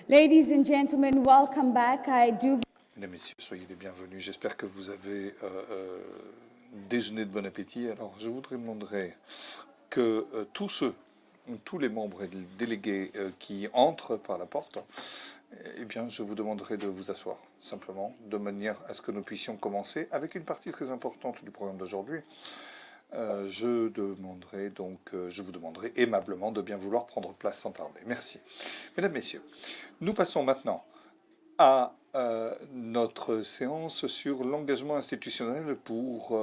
Ladies and gentlemen, welcome back. Mesdames et messieurs, soyez les bienvenus. J'espère que vous avez déjeuné de bon appétit. Alors, je vous demanderai que tous les membres et les délégués qui entrent par la porte, eh bien, je vous demanderai de vous asseoir, simplement, de manière à ce que nous puissions commencer avec une partie très importante du programme d'aujourd'hui. Je vous demanderai aimablement de bien vouloir prendre place sans tarder. Merci. Mesdames, Messieurs, nous passons maintenant à notre séance sur l'engagement institutionnel pour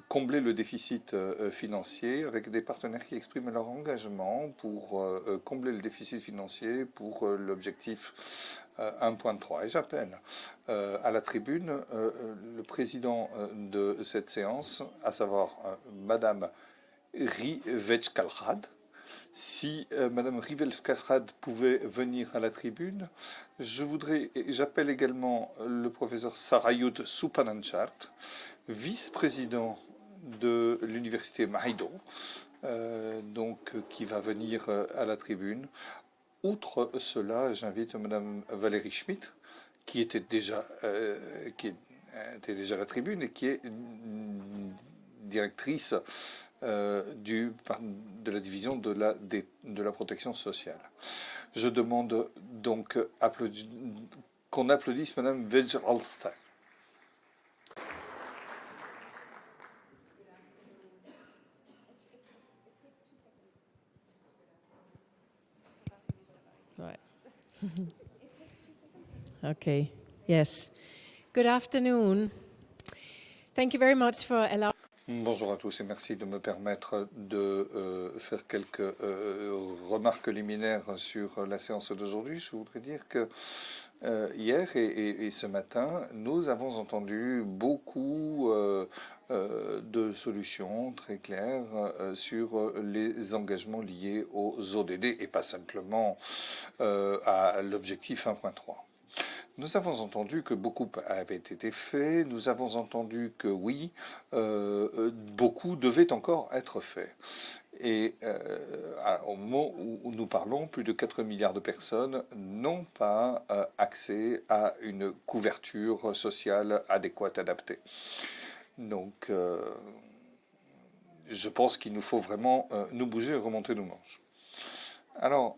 combler le déficit financier avec des partenaires qui expriment leur engagement pour combler le déficit financier pour l'objectif 1.3. Et j'appelle à la tribune le président de cette séance, à savoir Madame Rivej-Kalrad. Si Madame Rivej-Kalrad pouvait venir à la tribune, j'appelle également le professeur Sarayud Supananchart, vice-président de l'université Mahidol, qui va venir à la tribune. Outre cela, j'invite Madame Valérie Schmidt, qui était déjà à la tribune et qui est directrice de la division de la protection sociale. Je demande donc qu'on applaudisse Madame Vejralstein. Right. Okay. Yes. Good afternoon. Thank you very much for allowing. Bonjour à tous et merci de me permettre de faire quelques remarques liminaires sur la séance d'aujourd'hui. Je voudrais dire que hier et ce matin, nous avons entendu beaucoup de solutions très claires sur les engagements liés aux ODD et pas simplement à l'objectif 1.3. Nous avons entendu que beaucoup avait été fait, nous avons entendu que oui, beaucoup devait encore être fait. Et au moment où nous parlons, plus de 4 milliards de personnes n'ont pas accès à une couverture sociale adéquate, adaptée. Donc, je pense qu'il nous faut vraiment nous bouger et remonter nos manches. Alors,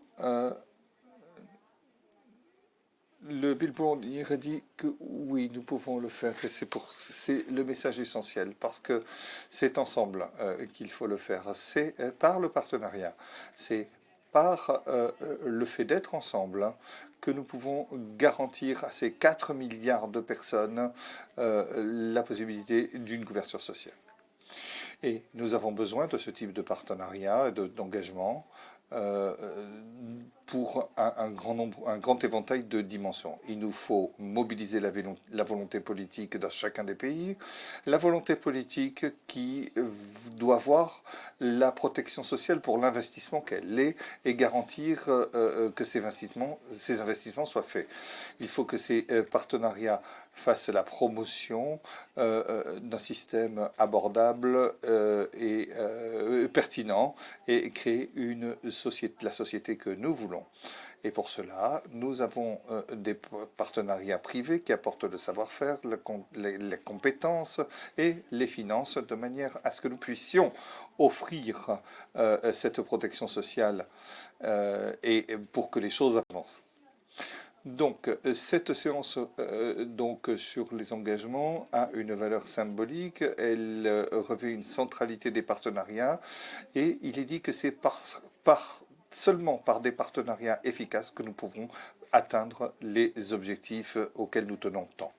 le Billboard hier a dit que oui, nous pouvons le faire, et c'est le message essentiel, parce que c'est ensemble qu'il faut le faire. C'est par le partenariat, c'est par le fait d'être ensemble que nous pouvons garantir à ces 4 milliards de personnes la possibilité d'une couverture sociale. Et nous avons besoin de ce type de partenariat, d'engagement, pour un grand éventail de dimensions. Il nous faut mobiliser la volonté politique dans chacun des pays, la volonté politique qui doit voir la protection sociale pour l'investissement qu'elle est et garantir que ces investissements soient faits. Il faut que ces partenariats fassent la promotion d'un système abordable et pertinent et créer la société que nous voulons. Et pour cela, nous avons des partenariats privés qui apportent le savoir-faire, les compétences et les finances de manière à ce que nous puissions offrir cette protection sociale et pour que les choses avancent. Donc, cette séance sur les engagements a une valeur symbolique, elle revêt une centralité des partenariats et il est dit que c'est seulement par des partenariats efficaces que nous pouvons atteindre les objectifs auxquels nous tenons tant.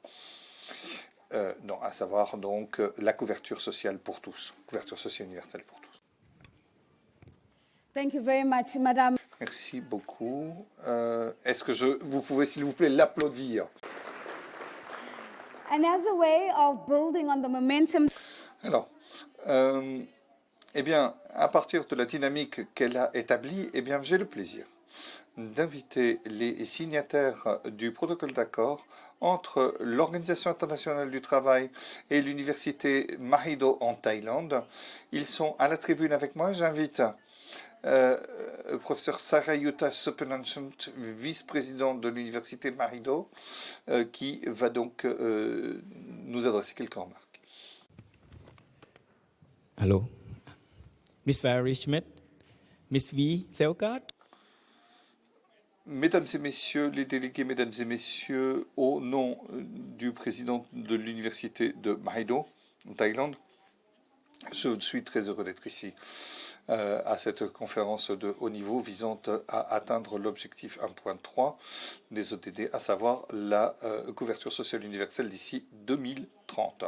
À savoir donc la couverture sociale pour tous, couverture sociale universelle pour tous. Thank you very much, Madame. Merci beaucoup. Est-ce que vous pouvez, s'il vous plaît, l'applaudir? And as a way of building on the momentum. Alors, eh bien, à partir de la dynamique qu'elle a établie, eh bien, j'ai le plaisir d'inviter les signataires du protocole d'accord entre l'Organisation internationale du travail et l'université Mahidol en Thaïlande. Ils sont à la tribune avec moi. J'invite professeur Sarah Jutta Soppenanschent, vice-présidente de l'université Marido, qui va donc nous adresser quelques remarques. Hello. Miss Valerie Schmidt, Miss V. Selgard. Mesdames et messieurs les délégués, mesdames et messieurs, au nom du président de l'université de Marido, en Thaïlande, je suis très heureux d'être ici à cette conférence de haut niveau visant à atteindre l'objectif 1.3 des ODD, à savoir la couverture sociale universelle d'ici 2030.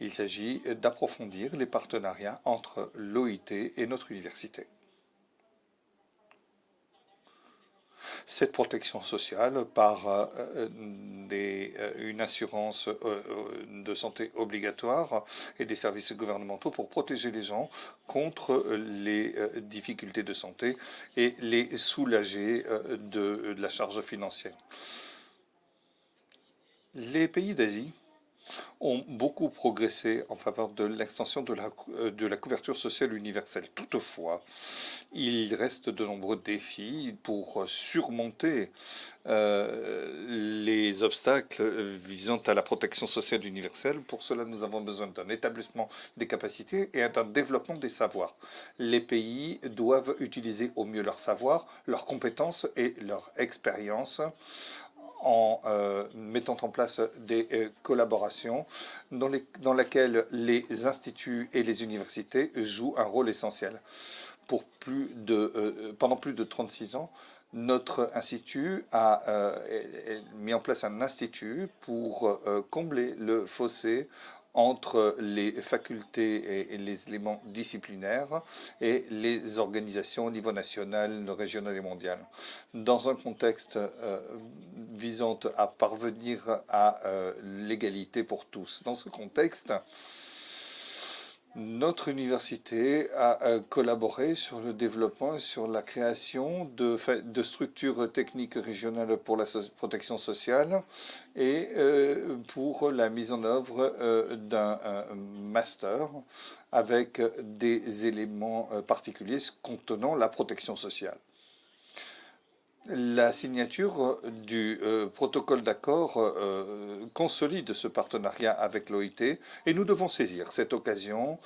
Il s'agit d'approfondir les partenariats entre l'OIT et notre université. Cette protection sociale par une assurance de santé obligatoire et des services gouvernementaux pour protéger les gens contre les difficultés de santé et les soulager de la charge financière. Les pays d'Asie ont beaucoup progressé en faveur de l'extension de la couverture sociale universelle. Toutefois, il reste de nombreux défis pour surmonter les obstacles visant à la protection sociale universelle. Pour cela, nous avons besoin d'un établissement des capacités et d'un développement des savoirs. Les pays doivent utiliser au mieux leur savoir, leurs compétences et leur expérience en mettant en place des collaborations dans lesquelles les instituts et les universités jouent un rôle essentiel. Pendant plus de 36 ans, notre institut a mis en place un institut pour combler le fossé entre les facultés et les éléments disciplinaires et les organisations au niveau national, régional et mondial. Dans un contexte visant à parvenir à l'égalité pour tous. Dans ce contexte, notre université a collaboré sur le développement et sur la création de structures techniques régionales pour la protection sociale et pour la mise en œuvre d'un master avec des éléments particuliers contenant la protection sociale. La signature du protocole d'accord consolide ce partenariat avec l'OIT et nous devons saisir cette occasion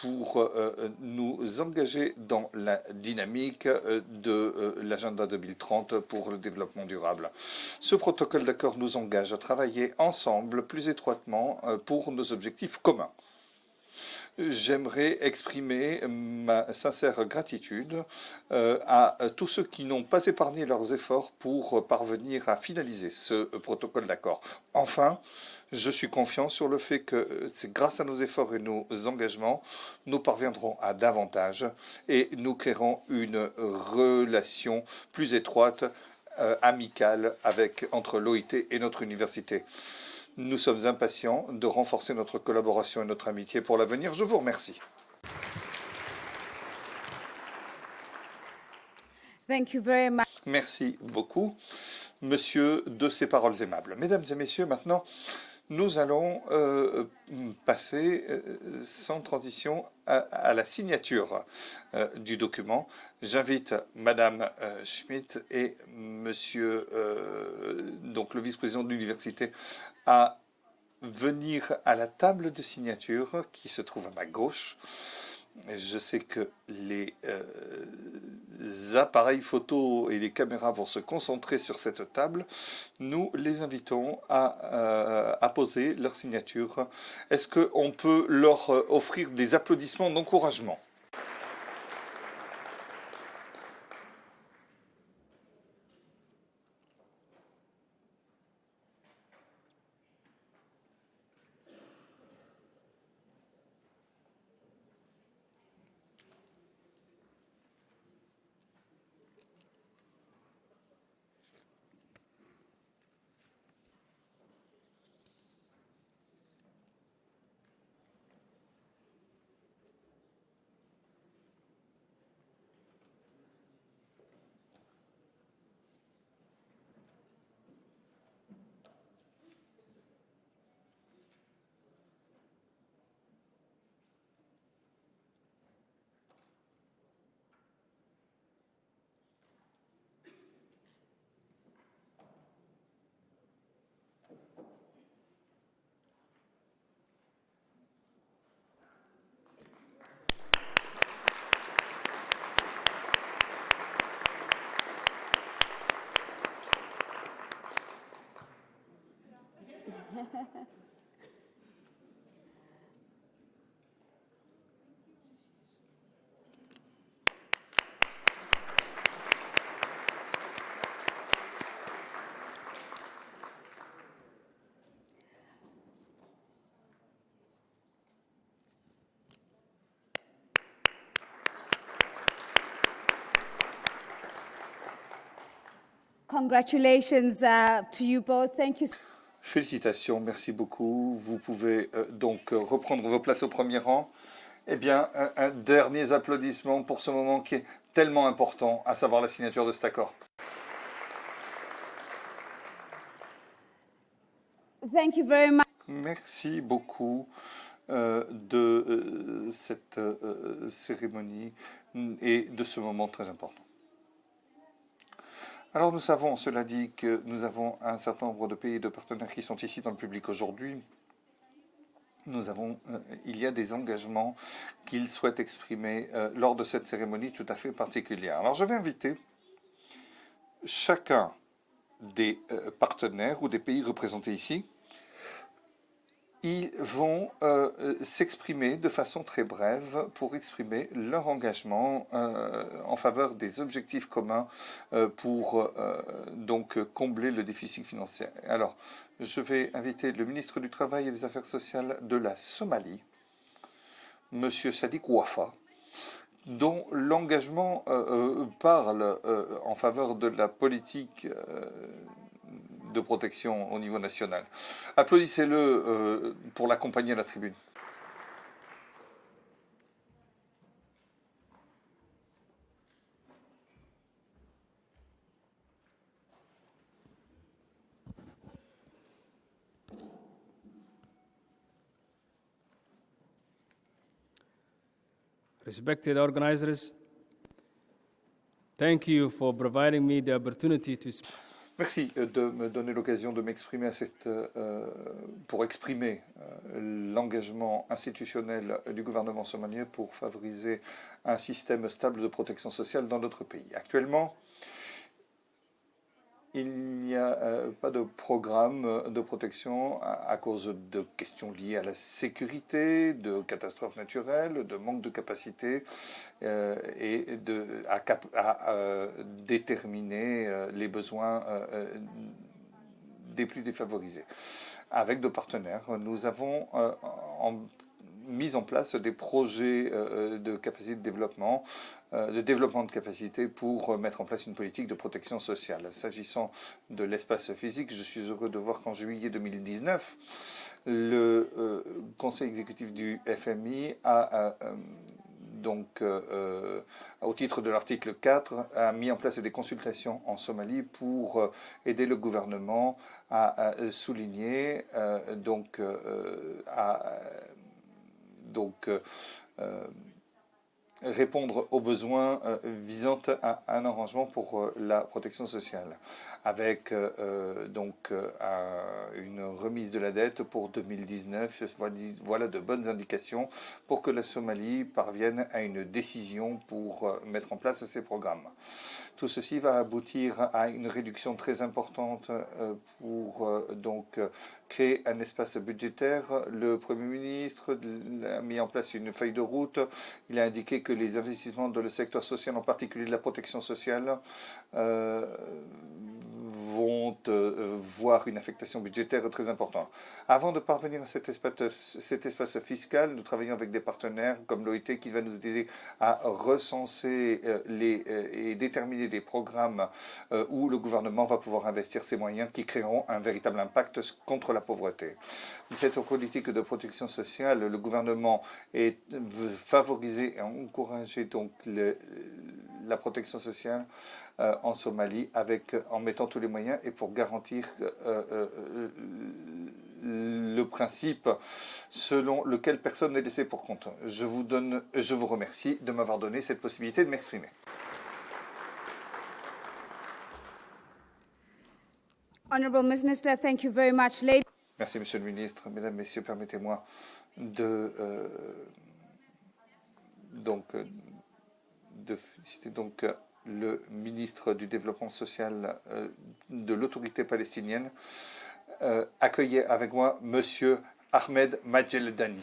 pour nous engager dans la dynamique de l'agenda 2030 pour le développement durable. Ce protocole d'accord nous engage à travailler ensemble plus étroitement pour nos objectifs communs. J'aimerais exprimer ma sincère gratitude à tous ceux qui n'ont pas épargné leurs efforts pour parvenir à finaliser ce protocole d'accord. Enfin, je suis confiant sur le fait que c'est grâce à nos efforts et nos engagements, nous parviendrons à davantage et nous créerons une relation plus étroite, amicale entre l'OIT et notre université. Nous sommes impatients de renforcer notre collaboration et notre amitié pour l'avenir. Je vous remercie. Thank you very much. Merci beaucoup, monsieur, de ces paroles aimables. Mesdames et messieurs, maintenant, nous allons passer sans transition à la signature du document. J'invite Madame Schmidt et Monsieur, donc le vice-président de l'université, à venir à la table de signature qui se trouve à ma gauche. Je sais que les appareils photo et les caméras vont se concentrer sur cette table. Nous les invitons à poser leur signature. Est-ce qu'on peut leur offrir des applaudissements d'encouragement ? Congratulations to you both. Thank you. Félicitations, merci beaucoup. Vous pouvez donc reprendre vos places au premier rang. Eh bien, un dernier applaudissement pour ce moment qui est tellement important, à savoir la signature de cet accord. Thank you very much. Merci beaucoup de cette cérémonie et de ce moment très important. Alors nous savons, cela dit, que nous avons un certain nombre de pays et de partenaires qui sont ici dans le public aujourd'hui. Il y a des engagements qu'ils souhaitent exprimer lors de cette cérémonie tout à fait particulière. Alors je vais inviter chacun des partenaires ou des pays représentés ici. Ils vont s'exprimer de façon très brève pour exprimer leur engagement en faveur des objectifs communs pour donc combler le déficit financier. Alors, je vais inviter le ministre du Travail et des Affaires sociales de la Somalie, M. Sadiq Wafa, dont l'engagement parle en faveur de la politique de protection au niveau national. Applaudissez-le pour l'accompagner à la tribune. Respected organizers, thank you for providing me the opportunity to speak. Merci de me donner l'occasion de m'exprimer pour exprimer l'engagement institutionnel du gouvernement somalien pour favoriser un système stable de protection sociale dans notre pays. Actuellement, il n'y a pas de programme de protection à cause de questions liées à la sécurité, de catastrophes naturelles, de manque de capacité et à déterminer les besoins des plus défavorisés. Avec nos partenaires, nous avons mis en place des projets de capacité de développement de capacité pour mettre en place une politique de protection sociale. S'agissant de l'espace physique, je suis heureux de voir qu'en juillet 2019, le Conseil exécutif du FMI a donc, au titre de l'article 4, a mis en place des consultations en Somalie pour aider le gouvernement à souligner, répondre aux besoins visant à un arrangement pour la protection sociale, avec une remise de la dette pour 2019. Voilà de bonnes indications pour que la Somalie parvienne à une décision pour mettre en place ces programmes. Tout ceci va aboutir à une réduction très importante pour créer un espace budgétaire. Le Premier ministre a mis en place une feuille de route. Il a indiqué que les investissements dans le secteur social, en particulier de la protection sociale, vont voir une affectation budgétaire très importante. Avant de parvenir à cet espace fiscal, nous travaillons avec des partenaires comme l'OIT qui va nous aider à recenser et déterminer des programmes où le gouvernement va pouvoir investir ses moyens qui créeront un véritable impact contre la pauvreté. Cette politique de protection sociale, le gouvernement veut favoriser et encourager la protection sociale en Somalie en mettant tous les moyens et pour garantir le principe selon lequel personne n'est laissé pour compte. Je vous remercie de m'avoir donné cette possibilité de m'exprimer. Honorable Minister, thank you very much. Merci, Monsieur le Ministre. Mesdames, Messieurs, permettez-moi de féliciter le ministre du Développement social de l'autorité palestinienne accueillez avec moi Monsieur Ahmed Majeldani.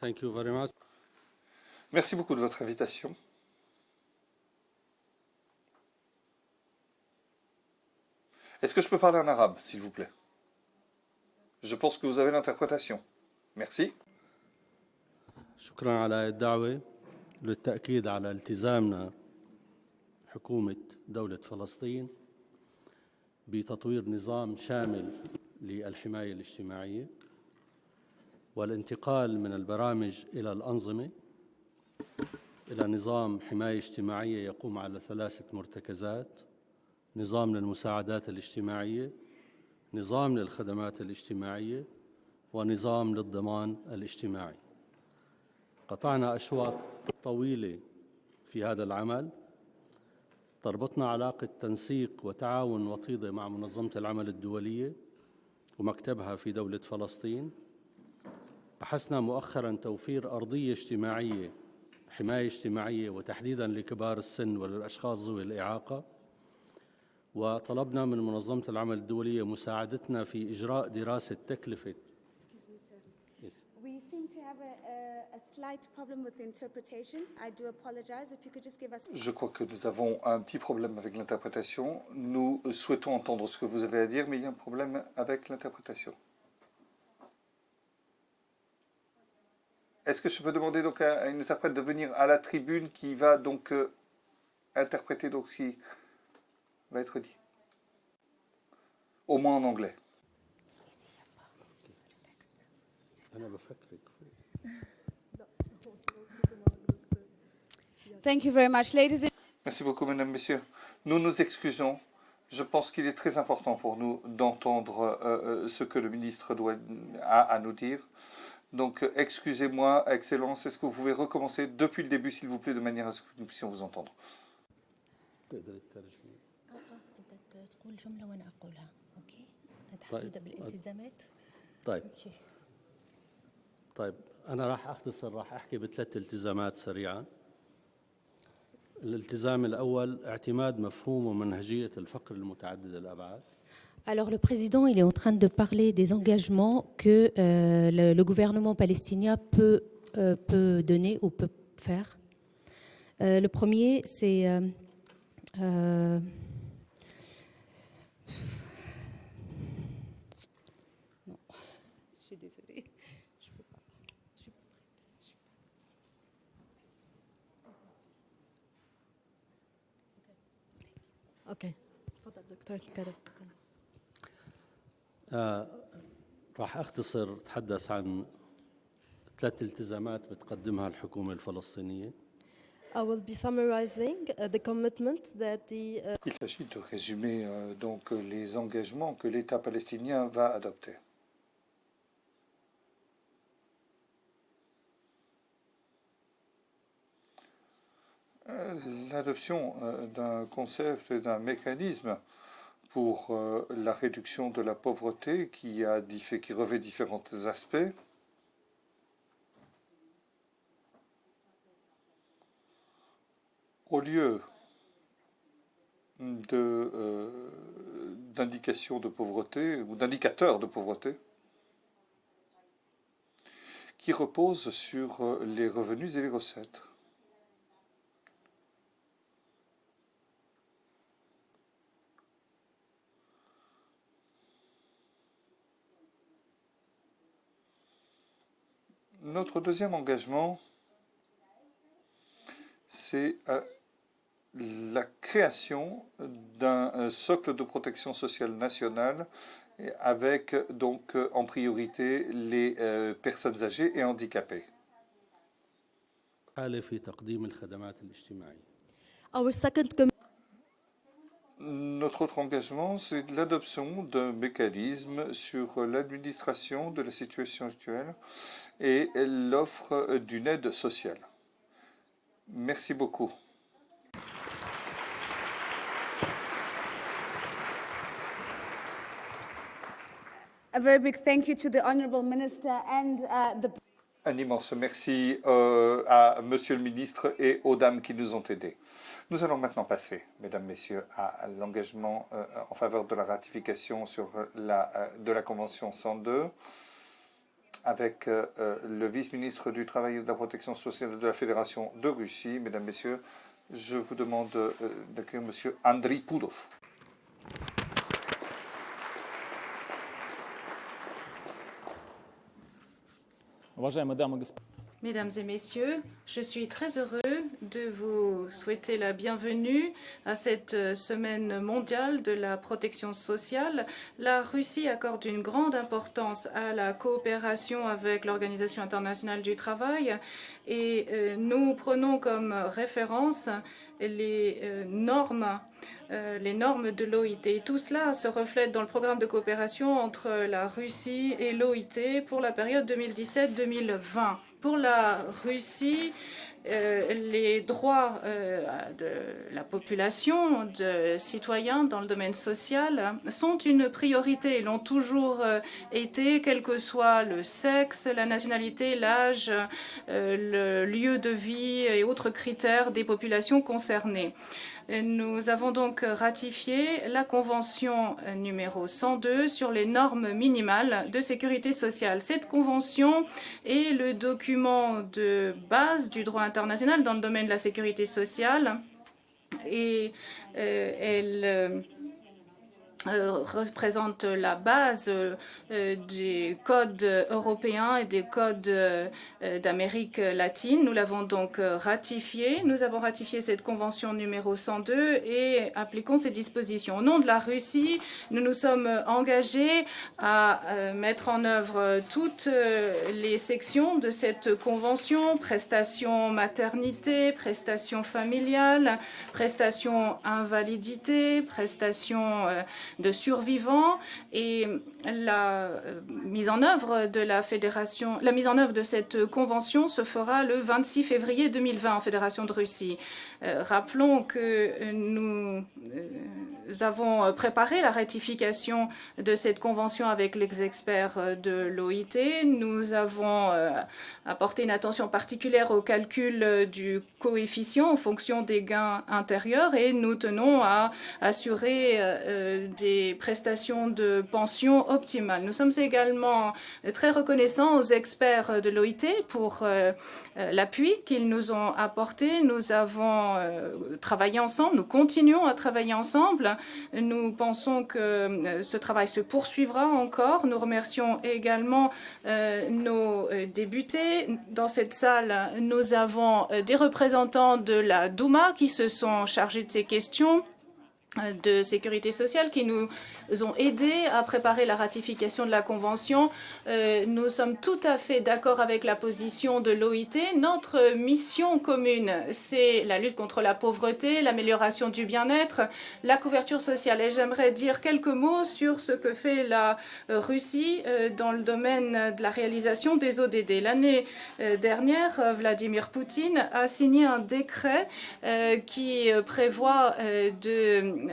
Thank you very much. Merci beaucoup de votre invitation. Est-ce que je peux parler en arabe, s'il vous plaît? Je pense que vous avez l'interprétation. Merci. شكرا على الدعوة للتأكيد على التزامنا حكومة دولة فلسطين بتطوير نظام شامل للحماية الاجتماعية والانتقال من البرامج إلى الأنظمة إلى نظام حماية اجتماعية يقوم على 3 مرتكزات: نظام للمساعدات الاجتماعية، نظام للخدمات الاجتماعية، ونظام للضمان الاجتماعي. قطعنا أشواط طويلة في هذا العمل، تربطنا علاقة تنسيق وتعاون وطيدة مع منظمة العمل الدولية ومكتبها في دولة فلسطين. بحثنا مؤخراً توفير أرضية اجتماعية، حماية اجتماعية وتحديداً لكبار السن وللأشخاص ذوي الإعاقة، وطلبنا من منظمة العمل الدولية مساعدتنا في إجراء دراسة تكلفة. Excuse me, sir. We seem to have a slight problem with the interpretation. I do apologize. If you could just give us... Je crois que nous avons un petit problème avec l'interprétation. Nous souhaitons entendre ce que vous avez à dire, mais il y a un problème avec l'interprétation. Est-ce que je peux demander donc à une interprète de venir à la tribune qui va donc interpréter donc ce qui va être dit? Au moins en anglais. Ici, il n'y a pas le texte. C'est ça. أنا بفكرك. Thank you very much, ladies and Merci beaucoup, mesdames, messieurs. Nous nous excusons. Je pense qu'il est très important pour nous d'entendre ce que le ministre a à nous dire. Donc, excusez-moi, Excellence, est-ce que vous pouvez recommencer depuis le début, s'il vous plaît, de manière à ce que nous puissions vous entendre? تقدر تترجمي؟ انت تقول جمله وانا اقولها. اوكي انت طيب. حتبدا بالالتزامات. طيب. اوكي. طيب أنا راح أختصر، راح أحكي ب3 التزامات سريعاً. الالتزام الأول اعتماد مفهوم ومنهجية الفقر المتعدد الأبعاد. Alors le président, il est en train de parler des engagements que le gouvernement palestinien peut donner ou peut faire. Le premier, c'est non, je suis désolée, je peux pas. Je suis pas prête. اوكي تفضل دكتور كرم. راح أختصر أتحدث عن 3 التزامات بتقدمها الحكومة الفلسطينية. I will be summarizing the commitment that the Il s'agit de résumer donc les engagements que l'État palestinien va adopter. L'adoption d'un concept et d'un mécanisme pour la réduction de la pauvreté qui revêt différents aspects. Au lieu d'indications de pauvreté ou d'indicateurs de pauvreté qui reposent sur les revenus et les recettes. Notre deuxième engagement, c'est la création d'un socle de protection sociale nationale avec donc en priorité les personnes âgées et handicapées. حالة في تقديم الخدمات الاجتماعية. our second Notre autre engagement, c'est l'adoption d'un mécanisme sur l'administration de la situation actuelle et l'offre d'une aide sociale. Merci beaucoup. a very big thank you to the Honourable Minister and the Un immense merci à Monsieur le ministre et aux dames qui nous ont aidés. Nous allons maintenant passer, mesdames, messieurs, à l'engagement en faveur de la ratification de la Convention 102 avec le vice-ministre du Travail et de la Protection sociale de la Fédération de Russie. Mesdames, messieurs, je vous demande d'accueillir Monsieur Andriy Pudov. Mesdames et messieurs, je suis très heureux de vous souhaiter la bienvenue à cette semaine mondiale de la protection sociale. La Russie accorde une grande importance à la coopération avec l'Organisation internationale du travail et nous prenons comme référence les normes de l'OIT. Tout cela se reflète dans le programme de coopération entre la Russie et l'OIT pour la période 2017-2020. Pour la Russie, les droits de la population, de citoyens dans le domaine social sont une priorité et l'ont toujours été, quel que soit le sexe, la nationalité, l'âge, le lieu de vie et autres critères des populations concernées. Nous avons donc ratifié la convention numéro 102 sur les normes minimales de sécurité sociale. Cette convention est le document de base du droit international dans le domaine de la sécurité sociale et elle représente la base des codes européens et des codes d'Amérique latine. Nous l'avons donc ratifié. Nous avons ratifié cette convention numéro 102 et appliquons ces dispositions. Au nom de la Russie, nous nous sommes engagés à mettre en œuvre toutes les sections de cette convention, prestations maternité, prestations familiales, prestations invalidité, prestations de survivants et la mise en œuvre de cette convention se fera le 26 février 2020 en Fédération de Russie. Rappelons que nous avons préparé la ratification de cette convention avec les experts de l'OIT. Nous avons apporté une attention particulière au calcul du coefficient en fonction des gains intérieurs et nous tenons à assurer des prestations de pension optimales. Nous sommes également très reconnaissants aux experts de l'OIT pour l'appui qu'ils nous ont apporté. Nous avons travaillé ensemble, nous continuons à travailler ensemble. Nous pensons que ce travail se poursuivra encore. Nous remercions également nos députés. Dans cette salle, nous avons des représentants de la Douma qui se sont chargés de ces questions de sécurité sociale qui nous ont aidés à préparer la ratification de la Convention. Nous sommes tout à fait d'accord avec la position de l'OIT. Notre mission commune, c'est la lutte contre la pauvreté, l'amélioration du bien-être, la couverture sociale. Et j'aimerais dire quelques mots sur ce que fait la Russie dans le domaine de la réalisation des ODD. L'année dernière, Vladimir Poutine a signé un décret qui prévoit de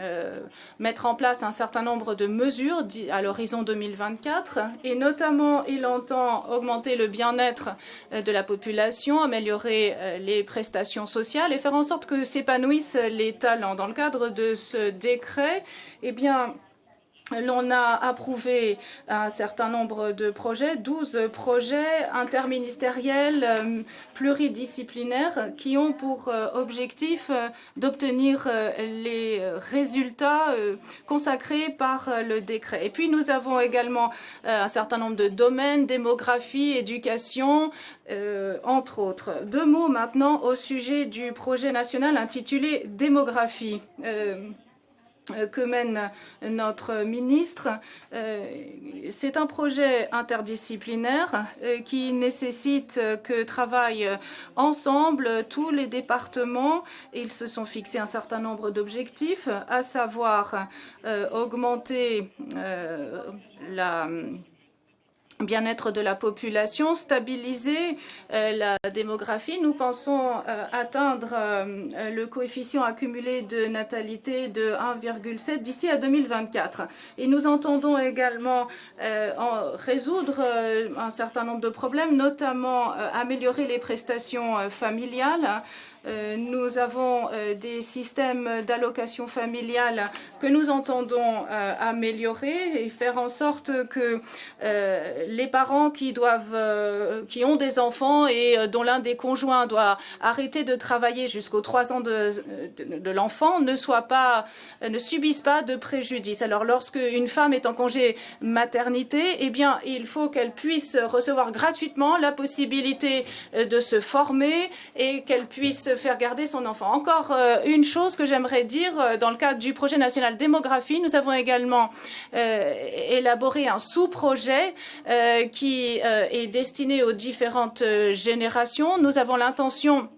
mettre en place un certain nombre de mesures à l'horizon 2024 et notamment il entend augmenter le bien-être de la population, améliorer les prestations sociales et faire en sorte que s'épanouissent les talents. Dans le cadre de ce décret, eh bien, l'on a approuvé un certain nombre de projets, 12 projets interministériels pluridisciplinaires qui ont pour objectif d'obtenir les résultats consacrés par le décret. Et puis nous avons également un certain nombre de domaines, démographie, éducation, entre autres. Deux mots maintenant au sujet du projet national intitulé Démographie. Que mène notre ministre. C'est un projet interdisciplinaire qui nécessite que travaillent ensemble tous les départements. Ils se sont fixés un certain nombre d'objectifs, à savoir augmenter bien-être de la population, stabiliser la démographie. Nous pensons atteindre le coefficient accumulé de natalité de 1,7 d'ici à 2024. Et nous entendons également résoudre un certain nombre de problèmes, notamment améliorer les prestations familiales. Nous avons des systèmes d'allocation familiale que nous entendons améliorer et faire en sorte que les parents qui ont des enfants et dont l'un des conjoints doit arrêter de travailler jusqu'aux 3 ans de l'enfant ne subissent pas de préjudice. Alors, lorsque une femme est en congé maternité, eh bien, il faut qu'elle puisse recevoir gratuitement la possibilité de se former et qu'elle puisse faire garder son enfant. Encore une chose que j'aimerais dire, dans le cadre du projet national démographie, nous avons également élaboré un sous-projet qui est destiné aux différentes générations. Nous avons l'intention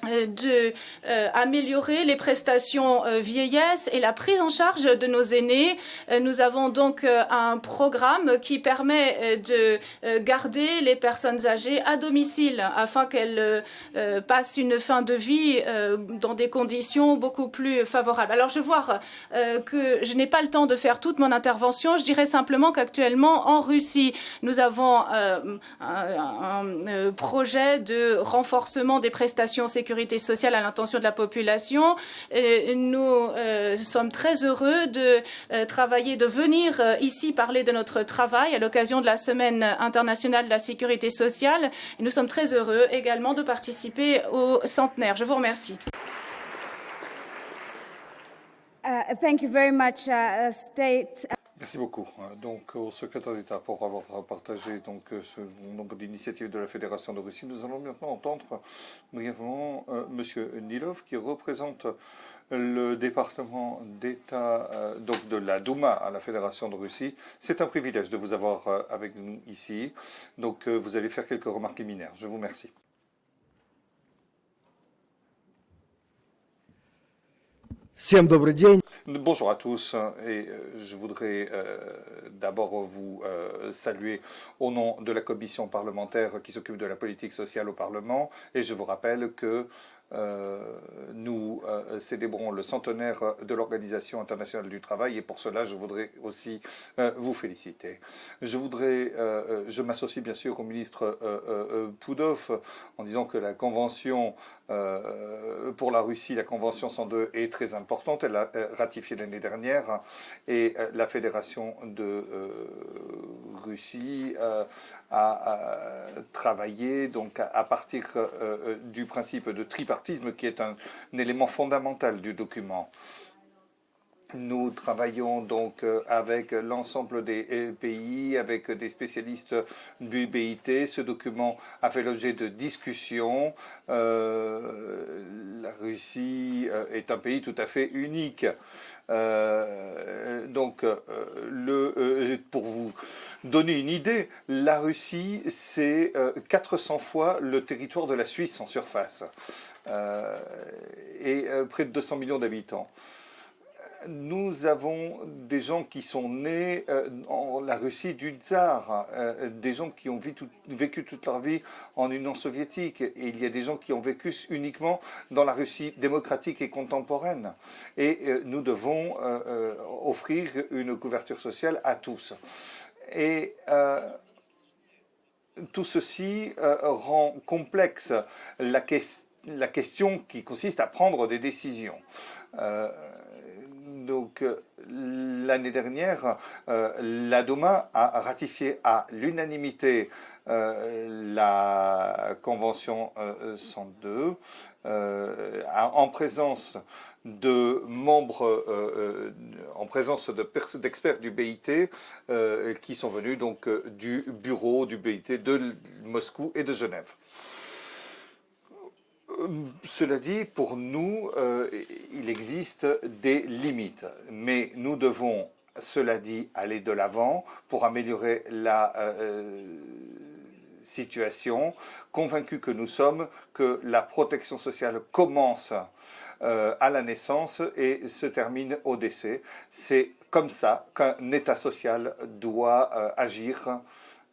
d'améliorer les prestations vieillesse et la prise en charge de nos aînés. Nous avons donc un programme qui permet de garder les personnes âgées à domicile afin qu'elles passent une fin de vie dans des conditions beaucoup plus favorables. Alors je vois que je n'ai pas le temps de faire toute mon intervention. Je dirais simplement qu'actuellement en Russie, nous avons un projet de renforcement des prestations sécurité sociale à l'intention de la population. Nous sommes très heureux de travailler, de venir ici parler de notre travail à l'occasion de la Semaine internationale de la sécurité sociale. Et nous sommes très heureux également de participer au centenaire. Je vous remercie. Thank you very much, State. Merci beaucoup. Donc, au secrétaire d'État pour avoir partagé donc, ce nombre d'initiatives de la Fédération de Russie. Nous allons maintenant entendre brièvement M. Nilov qui représente le département d'État donc de la Douma à la Fédération de Russie. C'est un privilège de vous avoir avec nous ici. Donc, vous allez faire quelques remarques liminaires. Je vous remercie. Bonjour à tous et je voudrais d'abord vous saluer au nom de la commission parlementaire qui s'occupe de la politique sociale au Parlement et je vous rappelle que nous célébrons le centenaire de l'Organisation internationale du travail et pour cela je voudrais aussi vous féliciter. Je m'associe bien sûr au ministre Pudov en disant que la convention pour la Russie, la convention 102 est très importante. Elle a ratifié l'année dernière et la Fédération de Russie a travaillé donc à partir du principe de tripartisme qui est un élément fondamental du document. Nous travaillons donc avec l'ensemble des pays, avec des spécialistes du BIT. Ce document a fait l'objet de discussions. La Russie est un pays tout à fait unique. Pour vous donner une idée, la Russie, c'est 400 fois le territoire de la Suisse en surface et près de 200 millions d'habitants. Nous avons des gens qui sont nés en la Russie du tsar, des gens qui ont vécu toute leur vie en Union soviétique, et il y a des gens qui ont vécu uniquement dans la Russie démocratique et contemporaine. Et nous devons offrir une couverture sociale à tous. Et tout ceci rend complexe la question qui consiste à prendre des décisions. Donc, l'année dernière, la Douma a ratifié à l'unanimité la Convention 102 en présence de membres, en présence d'experts du BIT qui sont venus donc du bureau du BIT de Moscou et de Genève. Cela dit, pour nous, il existe des limites, mais nous devons, cela dit, aller de l'avant pour améliorer la situation, convaincus que nous sommes que la protection sociale commence à la naissance et se termine au décès. C'est comme ça qu'un État social doit agir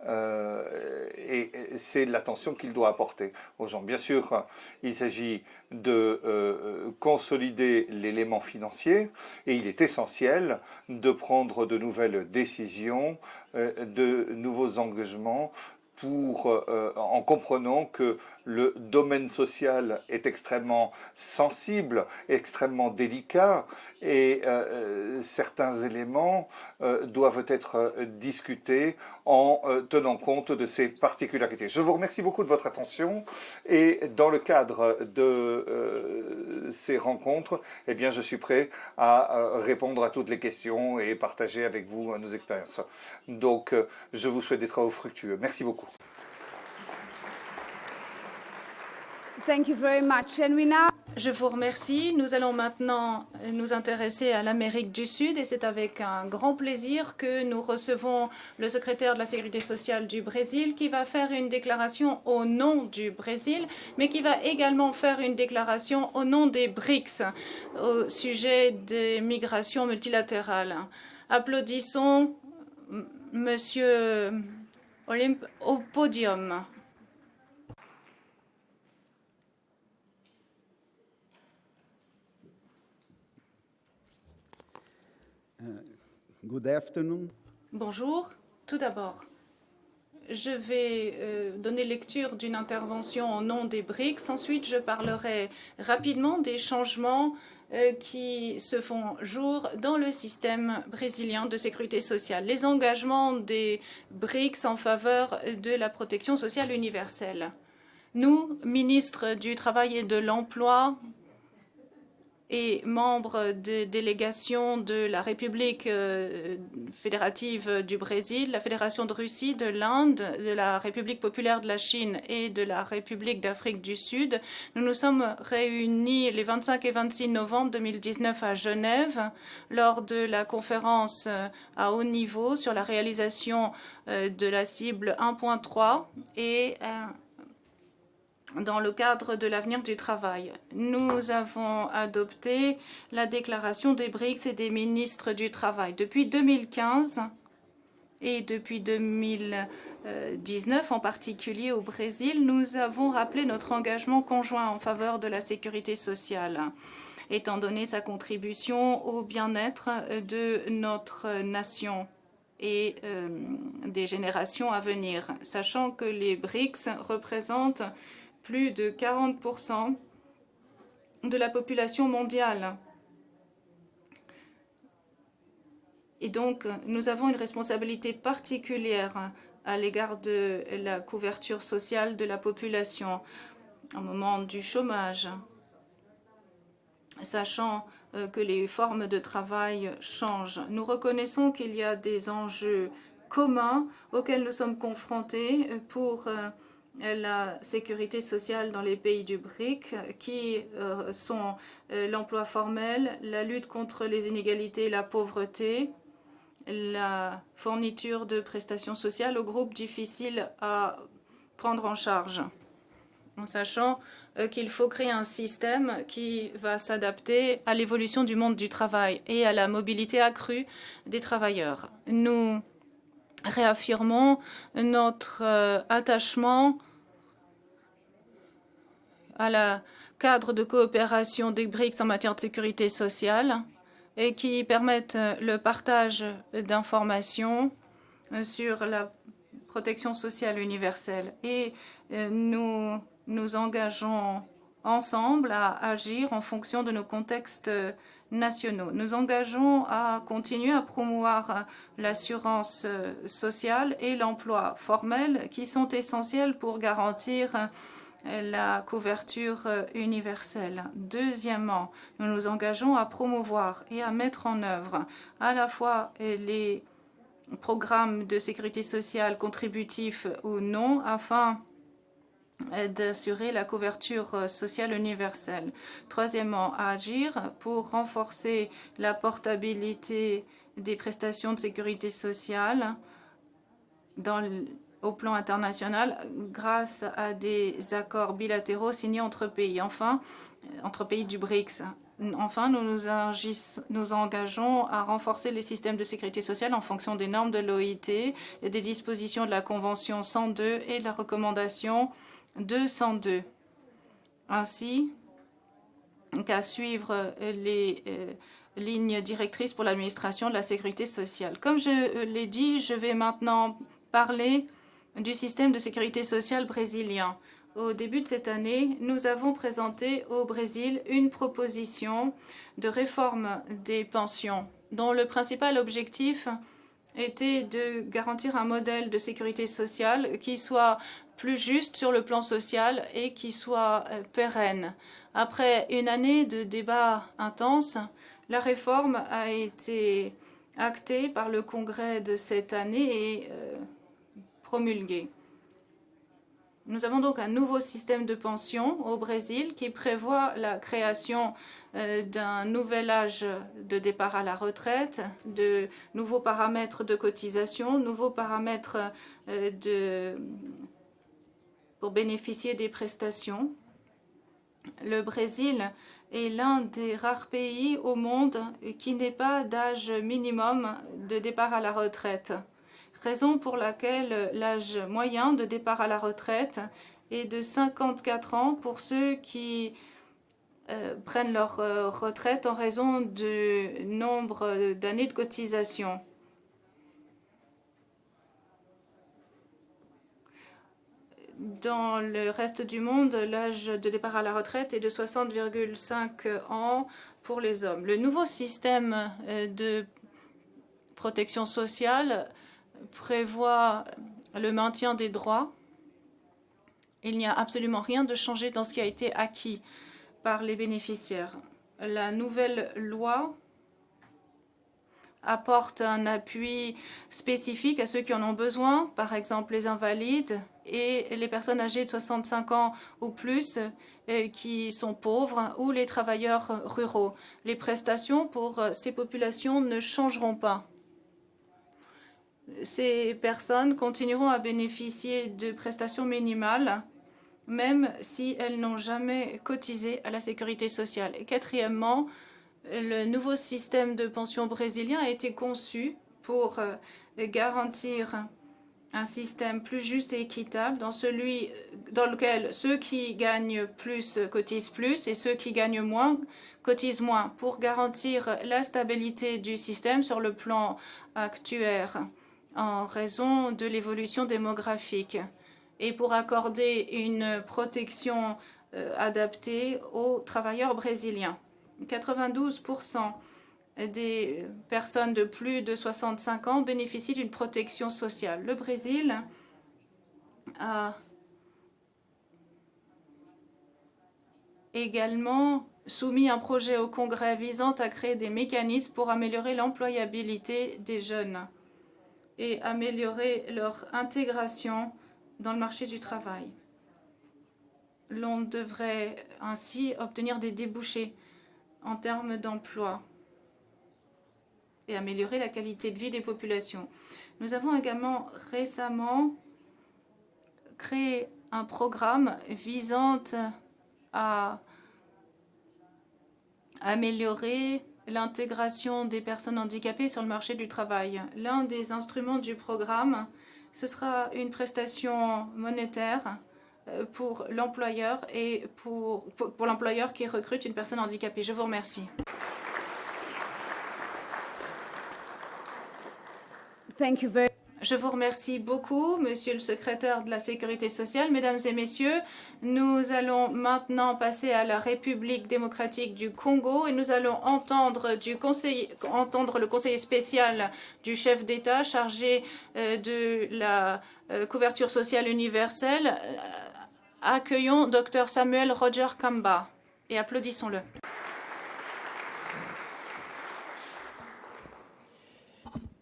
Et c'est l'attention qu'il doit apporter aux gens. Bien sûr, il s'agit de consolider l'élément financier et il est essentiel de prendre de nouvelles décisions, de nouveaux engagements en comprenant que le domaine social est extrêmement sensible, extrêmement délicat et certains éléments doivent être discutés en tenant compte de ces particularités. Je vous remercie beaucoup de votre attention et dans le cadre de ces rencontres, eh bien, je suis prêt à répondre à toutes les questions et partager avec vous nos expériences. Donc, je vous souhaite des travaux fructueux. Merci beaucoup. Thank you very much. And we now... Je vous remercie. Nous allons maintenant nous intéresser à l'Amérique du Sud et c'est avec un grand plaisir que nous recevons le secrétaire de la Sécurité sociale du Brésil qui va faire une déclaration au nom du Brésil, mais qui va également faire une déclaration au nom des BRICS au sujet des migrations multilatérales. Applaudissons Monsieur Olympe au podium. Good afternoon. Bonjour. Tout d'abord, je vais donner lecture d'une intervention au nom des BRICS. Ensuite, je parlerai rapidement des changements qui se font jour dans le système brésilien de sécurité sociale. Les engagements des BRICS en faveur de la protection sociale universelle. Nous, ministres du Travail et de l'Emploi, et membre de délégation de la République fédérative du Brésil, la Fédération de Russie, de l'Inde, de la République populaire de la Chine et de la République d'Afrique du Sud. Nous nous sommes réunis les 25 et 26 novembre 2019 à Genève lors de la conférence à haut niveau sur la réalisation de la cible 1.3 et dans le cadre de l'avenir du travail. Nous avons adopté la déclaration des BRICS et des ministres du travail. Depuis 2015 et depuis 2019 en particulier au Brésil, nous avons rappelé notre engagement conjoint en faveur de la sécurité sociale, étant donné sa contribution au bien-être de notre nation et des générations à venir, sachant que les BRICS représentent plus de 40% de la population mondiale. Et donc, nous avons une responsabilité particulière à l'égard de la couverture sociale de la population au moment du chômage, sachant que les formes de travail changent. Nous reconnaissons qu'il y a des enjeux communs auxquels nous sommes confrontés pour la sécurité sociale dans les pays du BRIC, qui sont l'emploi formel, la lutte contre les inégalités et la pauvreté, la fourniture de prestations sociales aux groupes difficiles à prendre en charge, en sachant qu'il faut créer un système qui va s'adapter à l'évolution du monde du travail et à la mobilité accrue des travailleurs. Nous réaffirmons notre attachement à la cadre de coopération des BRICS en matière de sécurité sociale et qui permettent le partage d'informations sur la protection sociale universelle. Et nous nous engageons ensemble à agir en fonction de nos contextes nationaux. Nous engageons à continuer à promouvoir l'assurance sociale et l'emploi formel qui sont essentiels pour garantir la couverture universelle. Deuxièmement, nous nous engageons à promouvoir et à mettre en œuvre à la fois les programmes de sécurité sociale contributifs ou non afin d'assurer la couverture sociale universelle. Troisièmement, à agir pour renforcer la portabilité des prestations de sécurité sociale au plan international grâce à des accords bilatéraux signés entre pays. Enfin, entre pays du BRICS. Enfin, nous engageons à renforcer les systèmes de sécurité sociale en fonction des normes de l'OIT et des dispositions de la Convention 102 et de la recommandation 202, ainsi qu'à suivre les lignes directrices pour l'administration de la sécurité sociale. Comme je l'ai dit, je vais maintenant parler du système de sécurité sociale brésilien. Au début de cette année, nous avons présenté au Brésil une proposition de réforme des pensions dont le principal objectif était de garantir un modèle de sécurité sociale qui soit plus juste sur le plan social et qui soit pérenne. Après une année de débats intenses, la réforme a été actée par le Congrès de cette année et promulguée. Nous avons donc un nouveau système de pension au Brésil qui prévoit la création d'un nouvel âge de départ à la retraite, de nouveaux paramètres de cotisation, nouveaux paramètres pour bénéficier des prestations. Le Brésil est l'un des rares pays au monde qui n'ait pas d'âge minimum de départ à la retraite. Raison pour laquelle l'âge moyen de départ à la retraite est de 54 ans pour ceux qui prennent leur retraite en raison du nombre d'années de cotisation. Dans le reste du monde, l'âge de départ à la retraite est de 60,5 ans pour les hommes. Le nouveau système de protection sociale prévoit le maintien des droits. Il n'y a absolument rien de changé dans ce qui a été acquis par les bénéficiaires. La nouvelle loi apporte un appui spécifique à ceux qui en ont besoin, par exemple les invalides et les personnes âgées de 65 ans ou plus qui sont pauvres ou les travailleurs ruraux. Les prestations pour ces populations ne changeront pas. Ces personnes continueront à bénéficier de prestations minimales, même si elles n'ont jamais cotisé à la sécurité sociale. Et quatrièmement, le nouveau système de pension brésilien a été conçu pour garantir un système plus juste et équitable dans lequel ceux qui gagnent plus cotisent plus et ceux qui gagnent moins cotisent moins, pour garantir la stabilité du système sur le plan actuaire en raison de l'évolution démographique et pour accorder une protection adaptée aux travailleurs brésiliens. 92% des personnes de plus de 65 ans bénéficient d'une protection sociale. Le Brésil a également soumis un projet au Congrès visant à créer des mécanismes pour améliorer l'employabilité des jeunes et améliorer leur intégration dans le marché du travail. L'on devrait ainsi obtenir des débouchés en termes d'emploi et améliorer la qualité de vie des populations. Nous avons également récemment créé un programme visant à améliorer l'intégration des personnes handicapées sur le marché du travail. L'un des instruments du programme, ce sera une prestation monétaire pour l'employeur et pour l'employeur qui recrute une personne handicapée. Je vous remercie. Thank you very Je vous remercie beaucoup, Monsieur le secrétaire de la Sécurité sociale. Mesdames et messieurs, nous allons maintenant passer à la République démocratique du Congo et nous allons entendre le conseiller spécial du chef d'État chargé de la couverture sociale universelle. Accueillons Dr Samuel Roger Kamba et applaudissons-le.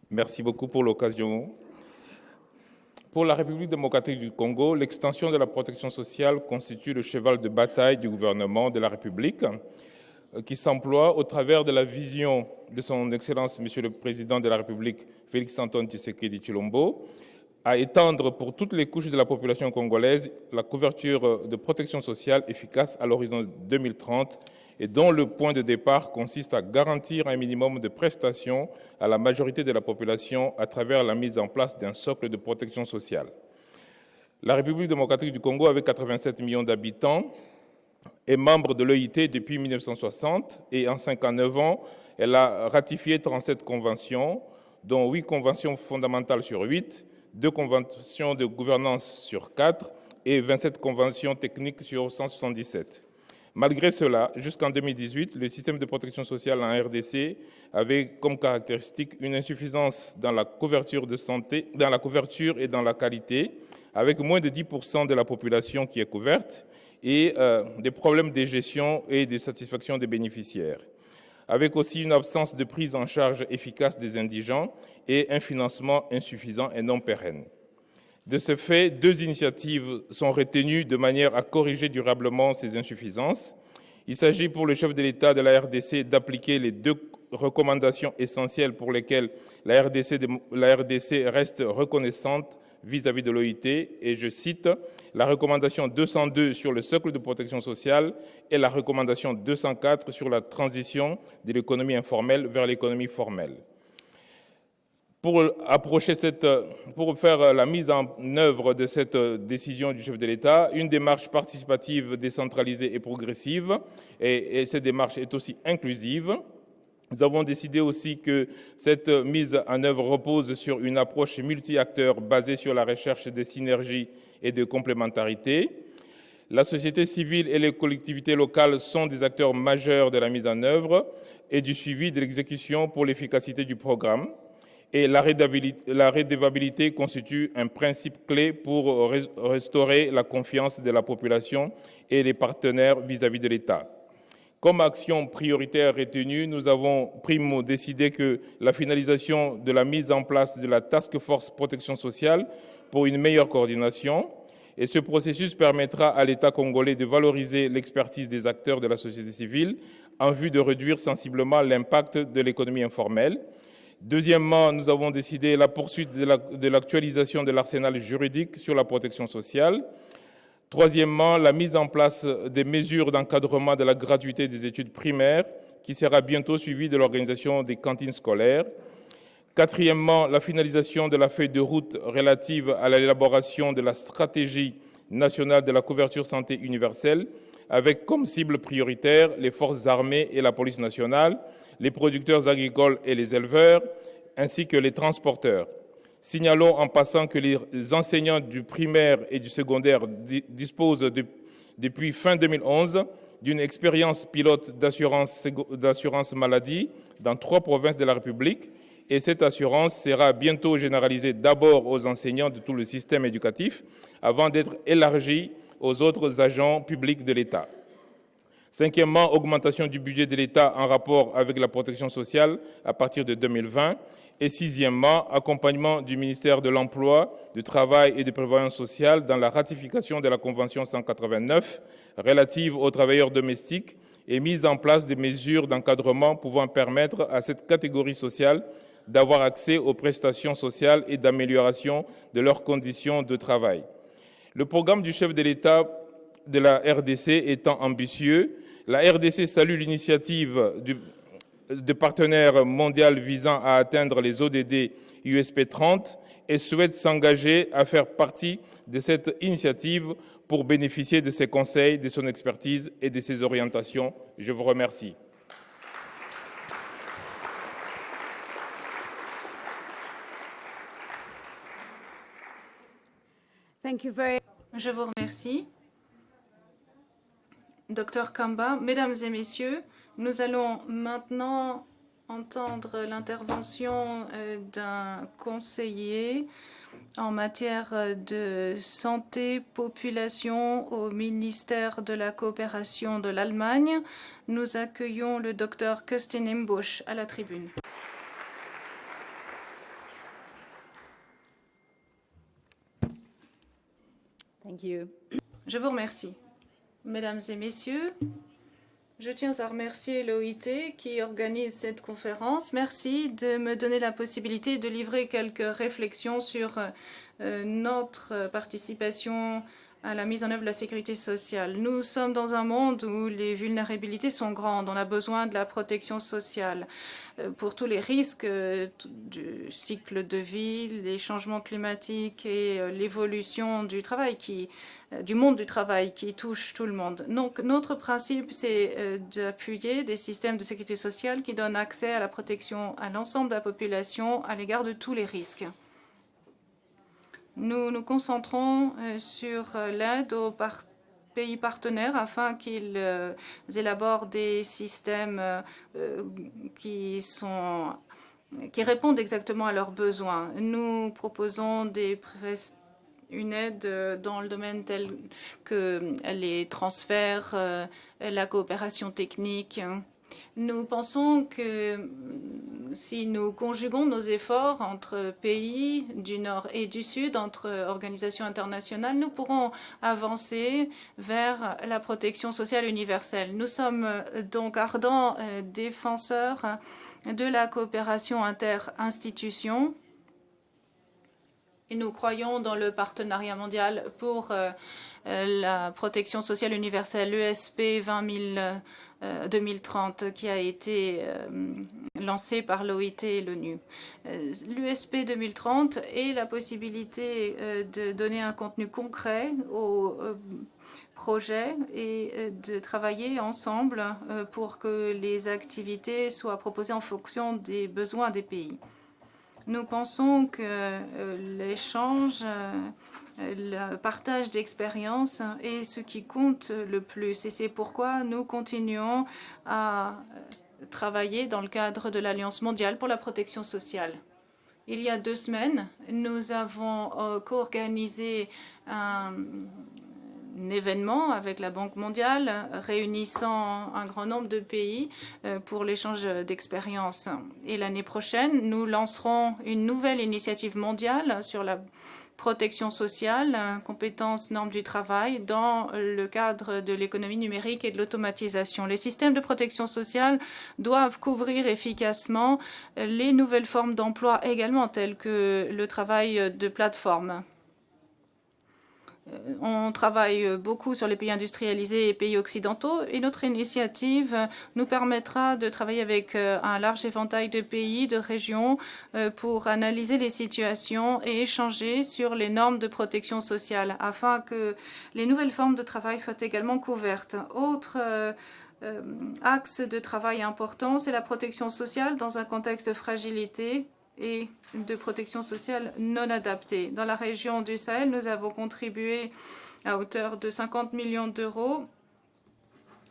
Merci beaucoup pour l'occasion. Pour la République démocratique du Congo, l'extension de la protection sociale constitue le cheval de bataille du gouvernement de la République qui s'emploie au travers de la vision de son Excellence, Monsieur le Président de la République, Félix-Antoine Tshisekedi Tshilombo, à étendre pour toutes les couches de la population congolaise la couverture de protection sociale efficace à l'horizon 2030 et dont le point de départ consiste à garantir un minimum de prestations à la majorité de la population à travers la mise en place d'un socle de protection sociale. La République démocratique du Congo, avec 87 millions d'habitants, est membre de l'EIT depuis 1960 et en 59 ans, elle a ratifié 37 conventions, dont 8 conventions fondamentales sur 8, 2 conventions de gouvernance sur 4 et 27 conventions techniques sur 177. Malgré cela, jusqu'en 2018, le système de protection sociale en RDC avait comme caractéristique une insuffisance dans la couverture de santé, dans la couverture et dans la qualité, avec moins de 10% de la population qui est couverte et des problèmes de gestion et de satisfaction des bénéficiaires, avec aussi une absence de prise en charge efficace des indigents et un financement insuffisant et non pérenne. De ce fait, 2 initiatives sont retenues de manière à corriger durablement ces insuffisances. Il s'agit pour le chef de l'État de la RDC d'appliquer les 2 recommandations essentielles pour lesquelles la RDC reste reconnaissante vis-à-vis de l'OIT, et je cite la recommandation 202 sur le socle de protection sociale et la recommandation 204 sur la transition de l'économie informelle vers l'économie formelle. Pour faire la mise en œuvre de cette décision du chef de l'État, une démarche participative, décentralisée et progressive, et cette démarche est aussi inclusive. Nous avons décidé aussi que cette mise en œuvre repose sur une approche multi-acteurs basée sur la recherche des synergies et de complémentarité. La société civile et les collectivités locales sont des acteurs majeurs de la mise en œuvre et du suivi de l'exécution pour l'efficacité du programme. Et la redevabilité constitue un principe clé pour restaurer la confiance de la population et des partenaires vis-à-vis de l'État. Comme action prioritaire retenue, nous avons primo décidé que la finalisation de la mise en place de la Task Force Protection sociale pour une meilleure coordination, et ce processus permettra à l'État congolais de valoriser l'expertise des acteurs de la société civile en vue de réduire sensiblement l'impact de l'économie informelle. Deuxièmement, nous avons décidé la poursuite de l'actualisation de l'arsenal juridique sur la protection sociale. Troisièmement, la mise en place des mesures d'encadrement de la gratuité des études primaires, qui sera bientôt suivie de l'organisation des cantines scolaires. Quatrièmement, la finalisation de la feuille de route relative à l'élaboration de la stratégie nationale de la couverture santé universelle, avec comme cible prioritaire les forces armées et la police nationale, les producteurs agricoles et les éleveurs, ainsi que les transporteurs. Signalons en passant que les enseignants du primaire et du secondaire disposent depuis fin 2011 d'une expérience pilote d'assurance maladie dans 3 provinces de la République, et cette assurance sera bientôt généralisée d'abord aux enseignants de tout le système éducatif avant d'être élargie aux autres agents publics de l'État. Cinquièmement, augmentation du budget de l'État en rapport avec la protection sociale à partir de 2020. Et sixièmement, accompagnement du ministère de l'Emploi, du Travail et de Prévoyance sociale dans la ratification de la Convention 189 relative aux travailleurs domestiques et mise en place des mesures d'encadrement pouvant permettre à cette catégorie sociale d'avoir accès aux prestations sociales et d'amélioration de leurs conditions de travail. Le programme du chef de l'État de la RDC étant ambitieux, la RDC salue l'initiative de partenaires mondiaux visant à atteindre les ODD USP 30 et souhaite s'engager à faire partie de cette initiative pour bénéficier de ses conseils, de son expertise et de ses orientations. Je vous remercie. Je vous remercie. Dr Kamba, Mesdames et Messieurs, nous allons maintenant entendre l'intervention d'un conseiller en matière de santé, population au ministère de la Coopération de l'Allemagne. Nous accueillons le Dr Kerstin Imbusch à la tribune. Je vous remercie. Mesdames et Messieurs, je tiens à remercier l'OIT qui organise cette conférence. Merci de me donner la possibilité de livrer quelques réflexions sur notre participation à la mise en œuvre de la sécurité sociale. Nous sommes dans un monde où les vulnérabilités sont grandes. On a besoin de la protection sociale pour tous les risques du cycle de vie, les changements climatiques et l'évolution du travail du monde du travail qui touche tout le monde. Donc, notre principe, c'est d'appuyer des systèmes de sécurité sociale qui donnent accès à la protection à l'ensemble de la population à l'égard de tous les risques. Nous nous concentrons sur l'aide aux pays partenaires afin qu'ils élaborent des systèmes qui répondent exactement à leurs besoins. Nous proposons une aide dans le domaine tel que les transferts, la coopération technique. Nous pensons que si nous conjuguons nos efforts entre pays du Nord et du Sud, entre organisations internationales, nous pourrons avancer vers la protection sociale universelle. Nous sommes donc ardents défenseurs de la coopération inter-institutions et nous croyons dans le partenariat mondial pour la protection sociale universelle, l'ESP 2030, qui a été lancé par l'OIT et l'ONU. L'USP 2030 est la possibilité de donner un contenu concret aux projets et de travailler ensemble pour que les activités soient proposées en fonction des besoins des pays. Nous pensons que l'échange, le partage d'expériences est ce qui compte le plus. Et c'est pourquoi nous continuons à travailler dans le cadre de l'Alliance mondiale pour la protection sociale. Il y a 2 semaines, nous avons co-organisé un événement avec la Banque mondiale réunissant un grand nombre de pays pour l'échange d'expériences. Et l'année prochaine, nous lancerons une nouvelle initiative mondiale sur la protection sociale, compétences, normes du travail dans le cadre de l'économie numérique et de l'automatisation. Les systèmes de protection sociale doivent couvrir efficacement les nouvelles formes d'emploi également, telles que le travail de plateforme. On travaille beaucoup sur les pays industrialisés et pays occidentaux et notre initiative nous permettra de travailler avec un large éventail de pays, de régions pour analyser les situations et échanger sur les normes de protection sociale afin que les nouvelles formes de travail soient également couvertes. Autre axe de travail important, c'est la protection sociale dans un contexte de fragilité et de protection sociale non adaptée. Dans la région du Sahel, nous avons contribué à hauteur de 50 millions d'euros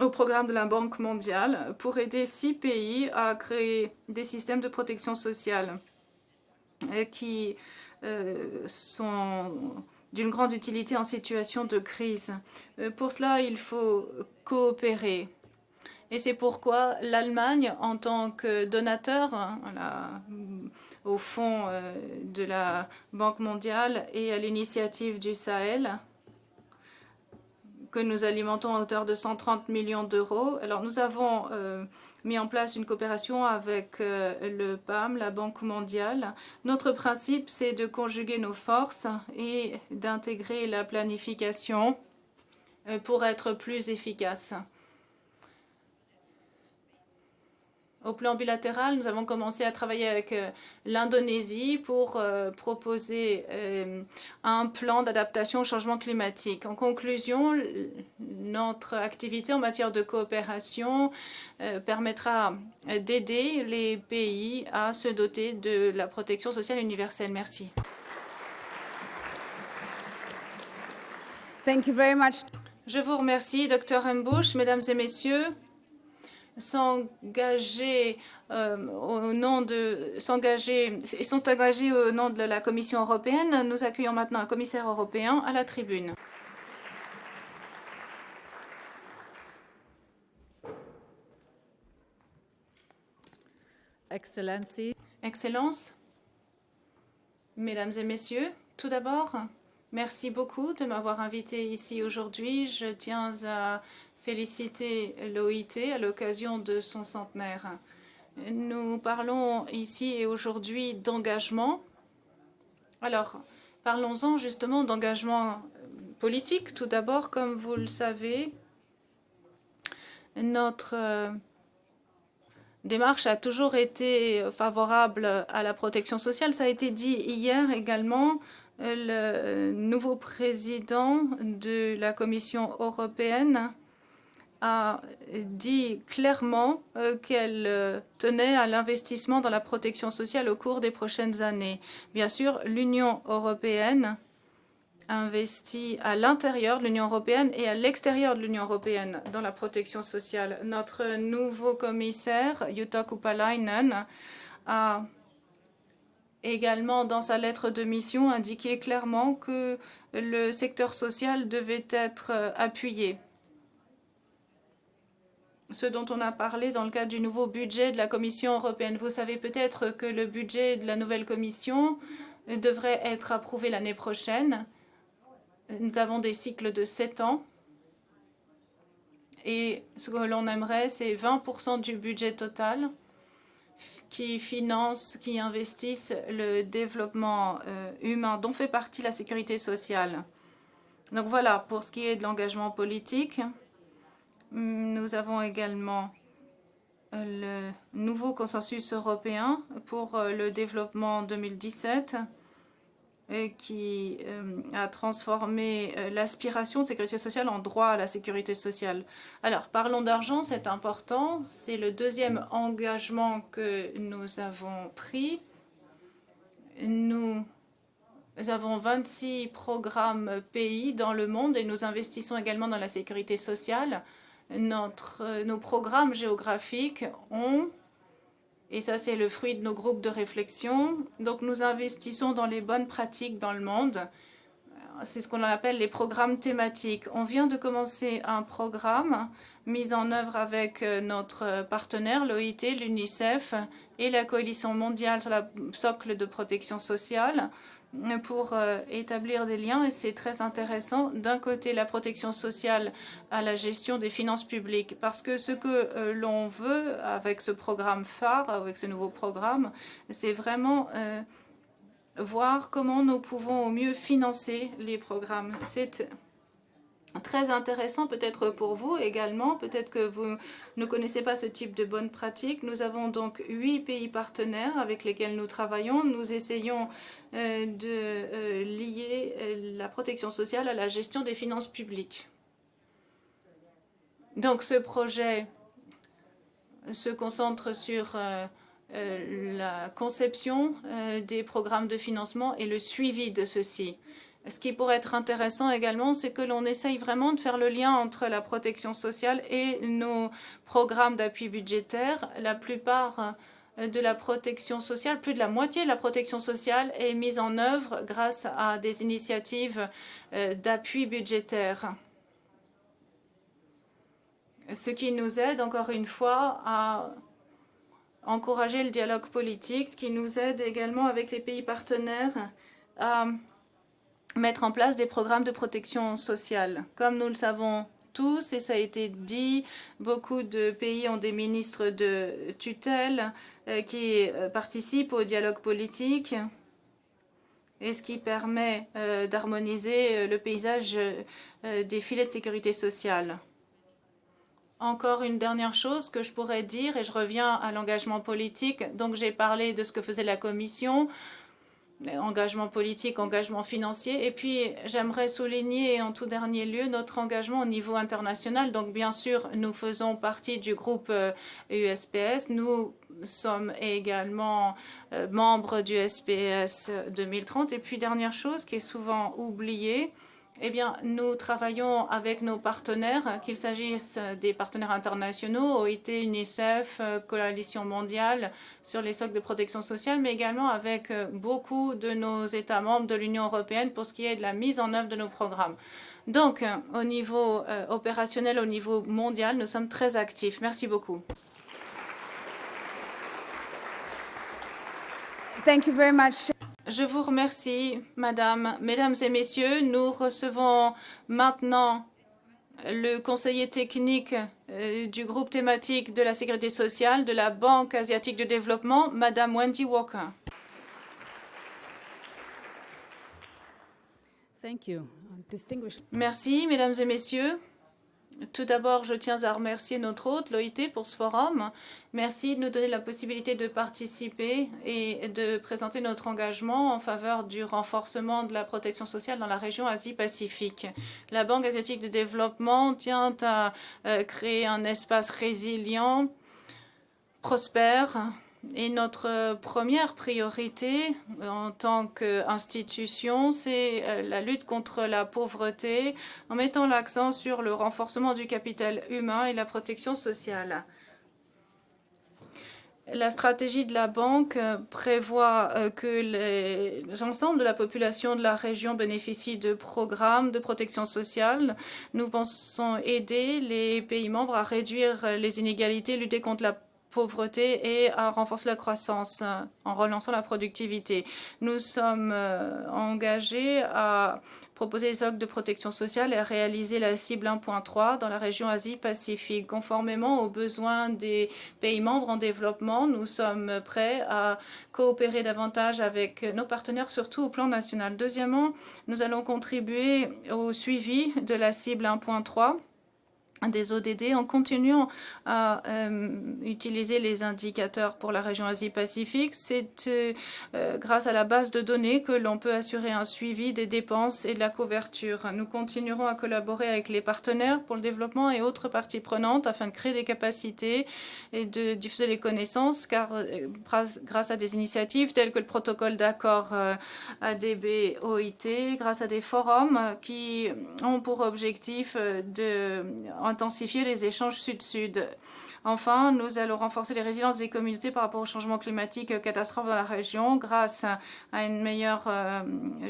au programme de la Banque mondiale pour aider 6 pays à créer des systèmes de protection sociale qui sont d'une grande utilité en situation de crise. Pour cela, il faut coopérer. Et c'est pourquoi l'Allemagne, en tant que donateur au fonds de la Banque mondiale et à l'initiative du Sahel, que nous alimentons à hauteur de 130 millions d'euros. Alors nous avons mis en place une coopération avec le PAM, la Banque mondiale. Notre principe, c'est de conjuguer nos forces et d'intégrer la planification pour être plus efficace. Au plan bilatéral, nous avons commencé à travailler avec l'Indonésie pour proposer un plan d'adaptation au changement climatique. En conclusion, notre activité en matière de coopération permettra d'aider les pays à se doter de la protection sociale universelle. Merci. Thank you very much. Je vous remercie, Dr. Mbush, mesdames et messieurs. S'engager au nom de la Commission européenne. Nous accueillons maintenant un commissaire européen à la tribune. Excellences, mesdames et messieurs, tout d'abord, merci beaucoup de m'avoir invité ici aujourd'hui. Je tiens à féliciter l'OIT à l'occasion de son centenaire. Nous parlons ici et aujourd'hui d'engagement. Alors, parlons-en justement d'engagement politique. Tout d'abord, comme vous le savez, notre démarche a toujours été favorable à la protection sociale. Ça a été dit hier également. Le nouveau président de la Commission européenne a dit clairement qu'elle tenait à l'investissement dans la protection sociale au cours des prochaines années. Bien sûr, l'Union européenne investit à l'intérieur de l'Union européenne et à l'extérieur de l'Union européenne dans la protection sociale. Notre nouveau commissaire, Jutta Kuppalainen, a également, dans sa lettre de mission, indiqué clairement que le secteur social devait être appuyé. Ce dont on a parlé dans le cadre du nouveau budget de la Commission européenne. Vous savez peut-être que le budget de la nouvelle Commission devrait être approuvé l'année prochaine. Nous avons des cycles de 7 ans. Et ce que l'on aimerait, c'est 20% du budget total qui financent, qui investissent le développement humain, dont fait partie la sécurité sociale. Donc voilà, pour ce qui est de l'engagement politique, nous avons également le nouveau consensus européen pour le développement 2017 qui a transformé l'aspiration de sécurité sociale en droit à la sécurité sociale. Alors, parlons d'argent, c'est important. C'est le deuxième engagement que nous avons pris. Nous avons 26 programmes pays dans le monde et nous investissons également dans la sécurité sociale. Nos programmes géographiques ont, et ça c'est le fruit de nos groupes de réflexion, donc nous investissons dans les bonnes pratiques dans le monde. C'est ce qu'on appelle les programmes thématiques. On vient de commencer un programme mis en œuvre avec notre partenaire, l'OIT, l'UNICEF et la Coalition mondiale sur le socle de protection sociale pour établir des liens, et c'est très intéressant. D'un côté, la protection sociale à la gestion des finances publiques, parce que ce que l'on veut avec ce programme phare, avec ce nouveau programme, c'est vraiment voir comment nous pouvons au mieux financer les programmes. C'est très intéressant peut-être pour vous également, peut-être que vous ne connaissez pas ce type de bonnes pratiques. Nous avons donc 8 pays partenaires avec lesquels nous travaillons. Nous essayons de lier la protection sociale à la gestion des finances publiques. Donc ce projet se concentre sur la conception des programmes de financement et le suivi de ceux-ci. Ce qui pourrait être intéressant également, c'est que l'on essaye vraiment de faire le lien entre la protection sociale et nos programmes d'appui budgétaire. La plupart de la protection sociale, plus de la moitié de la protection sociale est mise en œuvre grâce à des initiatives d'appui budgétaire. Ce qui nous aide, encore une fois, à encourager le dialogue politique, ce qui nous aide également avec les pays partenaires à mettre en place des programmes de protection sociale. Comme nous le savons tous, et ça a été dit, beaucoup de pays ont des ministres de tutelle qui participent au dialogue politique, et ce qui permet d'harmoniser le paysage des filets de sécurité sociale. Encore une dernière chose que je pourrais dire, et je reviens à l'engagement politique. Donc j'ai parlé de ce que faisait la Commission, engagement politique, engagement financier. Et puis, j'aimerais souligner en tout dernier lieu notre engagement au niveau international. Donc, bien sûr, nous faisons partie du groupe USPS. Nous sommes également membres du SPS 2030. Et puis, dernière chose qui est souvent oubliée, eh bien, nous travaillons avec nos partenaires, qu'il s'agisse des partenaires internationaux, OIT, UNICEF, Coalition mondiale sur les socles de protection sociale, mais également avec beaucoup de nos États membres de l'Union européenne pour ce qui est de la mise en œuvre de nos programmes. Donc, au niveau opérationnel, au niveau mondial, nous sommes très actifs. Merci beaucoup. Thank you very much. Je vous remercie, Madame. Mesdames et Messieurs, nous recevons maintenant le conseiller technique du groupe thématique de la sécurité sociale de la Banque asiatique de développement, Madame Wendy Walker. Thank you. Merci, mesdames et messieurs. Tout d'abord, je tiens à remercier notre hôte, l'OIT, pour ce forum. Merci de nous donner la possibilité de participer et de présenter notre engagement en faveur du renforcement de la protection sociale dans la région Asie-Pacifique. La Banque asiatique de développement tient à créer un espace résilient, prospère. Et notre première priorité en tant qu'institution, c'est la lutte contre la pauvreté en mettant l'accent sur le renforcement du capital humain et la protection sociale. La stratégie de la banque prévoit que l'ensemble de la population de la région bénéficie de programmes de protection sociale. Nous pensons aider les pays membres à réduire les inégalités, lutter contre la pauvreté et à renforcer la croissance en relançant la productivité. Nous sommes engagés à proposer des socles de protection sociale et à réaliser la cible 1.3 dans la région Asie-Pacifique. Conformément aux besoins des pays membres en développement, nous sommes prêts à coopérer davantage avec nos partenaires, surtout au plan national. Deuxièmement, nous allons contribuer au suivi de la cible 1.3 des ODD en continuant à utiliser les indicateurs pour la région Asie-Pacifique. C'est grâce à la base de données que l'on peut assurer un suivi des dépenses et de la couverture. Nous continuerons à collaborer avec les partenaires pour le développement et autres parties prenantes afin de créer des capacités et de diffuser les connaissances, car grâce à des initiatives telles que le protocole d'accord ADB-OIT, grâce à des forums qui ont pour objectif intensifier les échanges sud-sud. Enfin, nous allons renforcer les résiliences des communautés par rapport au changement climatique catastrophe dans la région grâce à une meilleure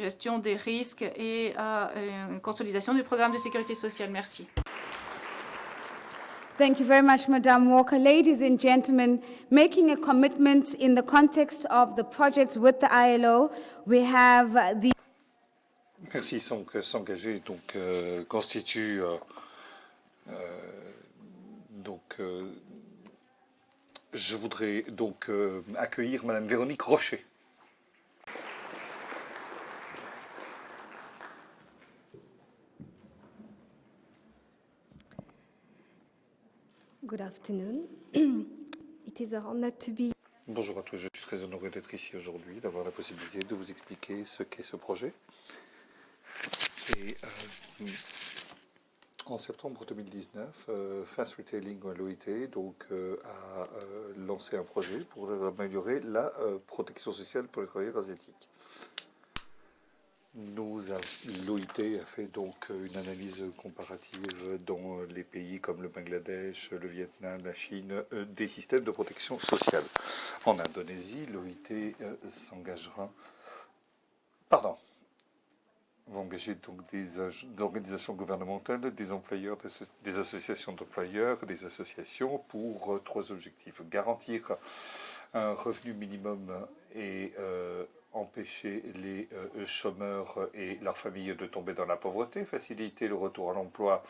gestion des risques et à une consolidation des programmes de sécurité sociale. Merci. Thank you very much, Madame Walker. Ladies and gentlemen, making a commitment in the context of the project with the ILO, we have the... Merci. S'engager constitue je voudrais accueillir Madame Véronique Rocher. Good afternoon. It is an honor to be. Bonjour à tous, je suis très honoré d'être ici aujourd'hui, d'avoir la possibilité de vous expliquer ce qu'est ce projet. Et en septembre 2019, Fast Retailing l'OIT a lancé un projet pour améliorer la protection sociale pour les travailleurs asiatiques. L'OIT a fait une analyse comparative dans les pays comme le Bangladesh, le Vietnam, la Chine, des systèmes de protection sociale. En Indonésie, l'OIT va engager des organisations gouvernementales, des employeurs, des associations d'employeurs, des associations pour trois objectifs. Garantir un revenu minimum et empêcher les chômeurs et leurs familles de tomber dans la pauvreté, faciliter le retour à l'emploi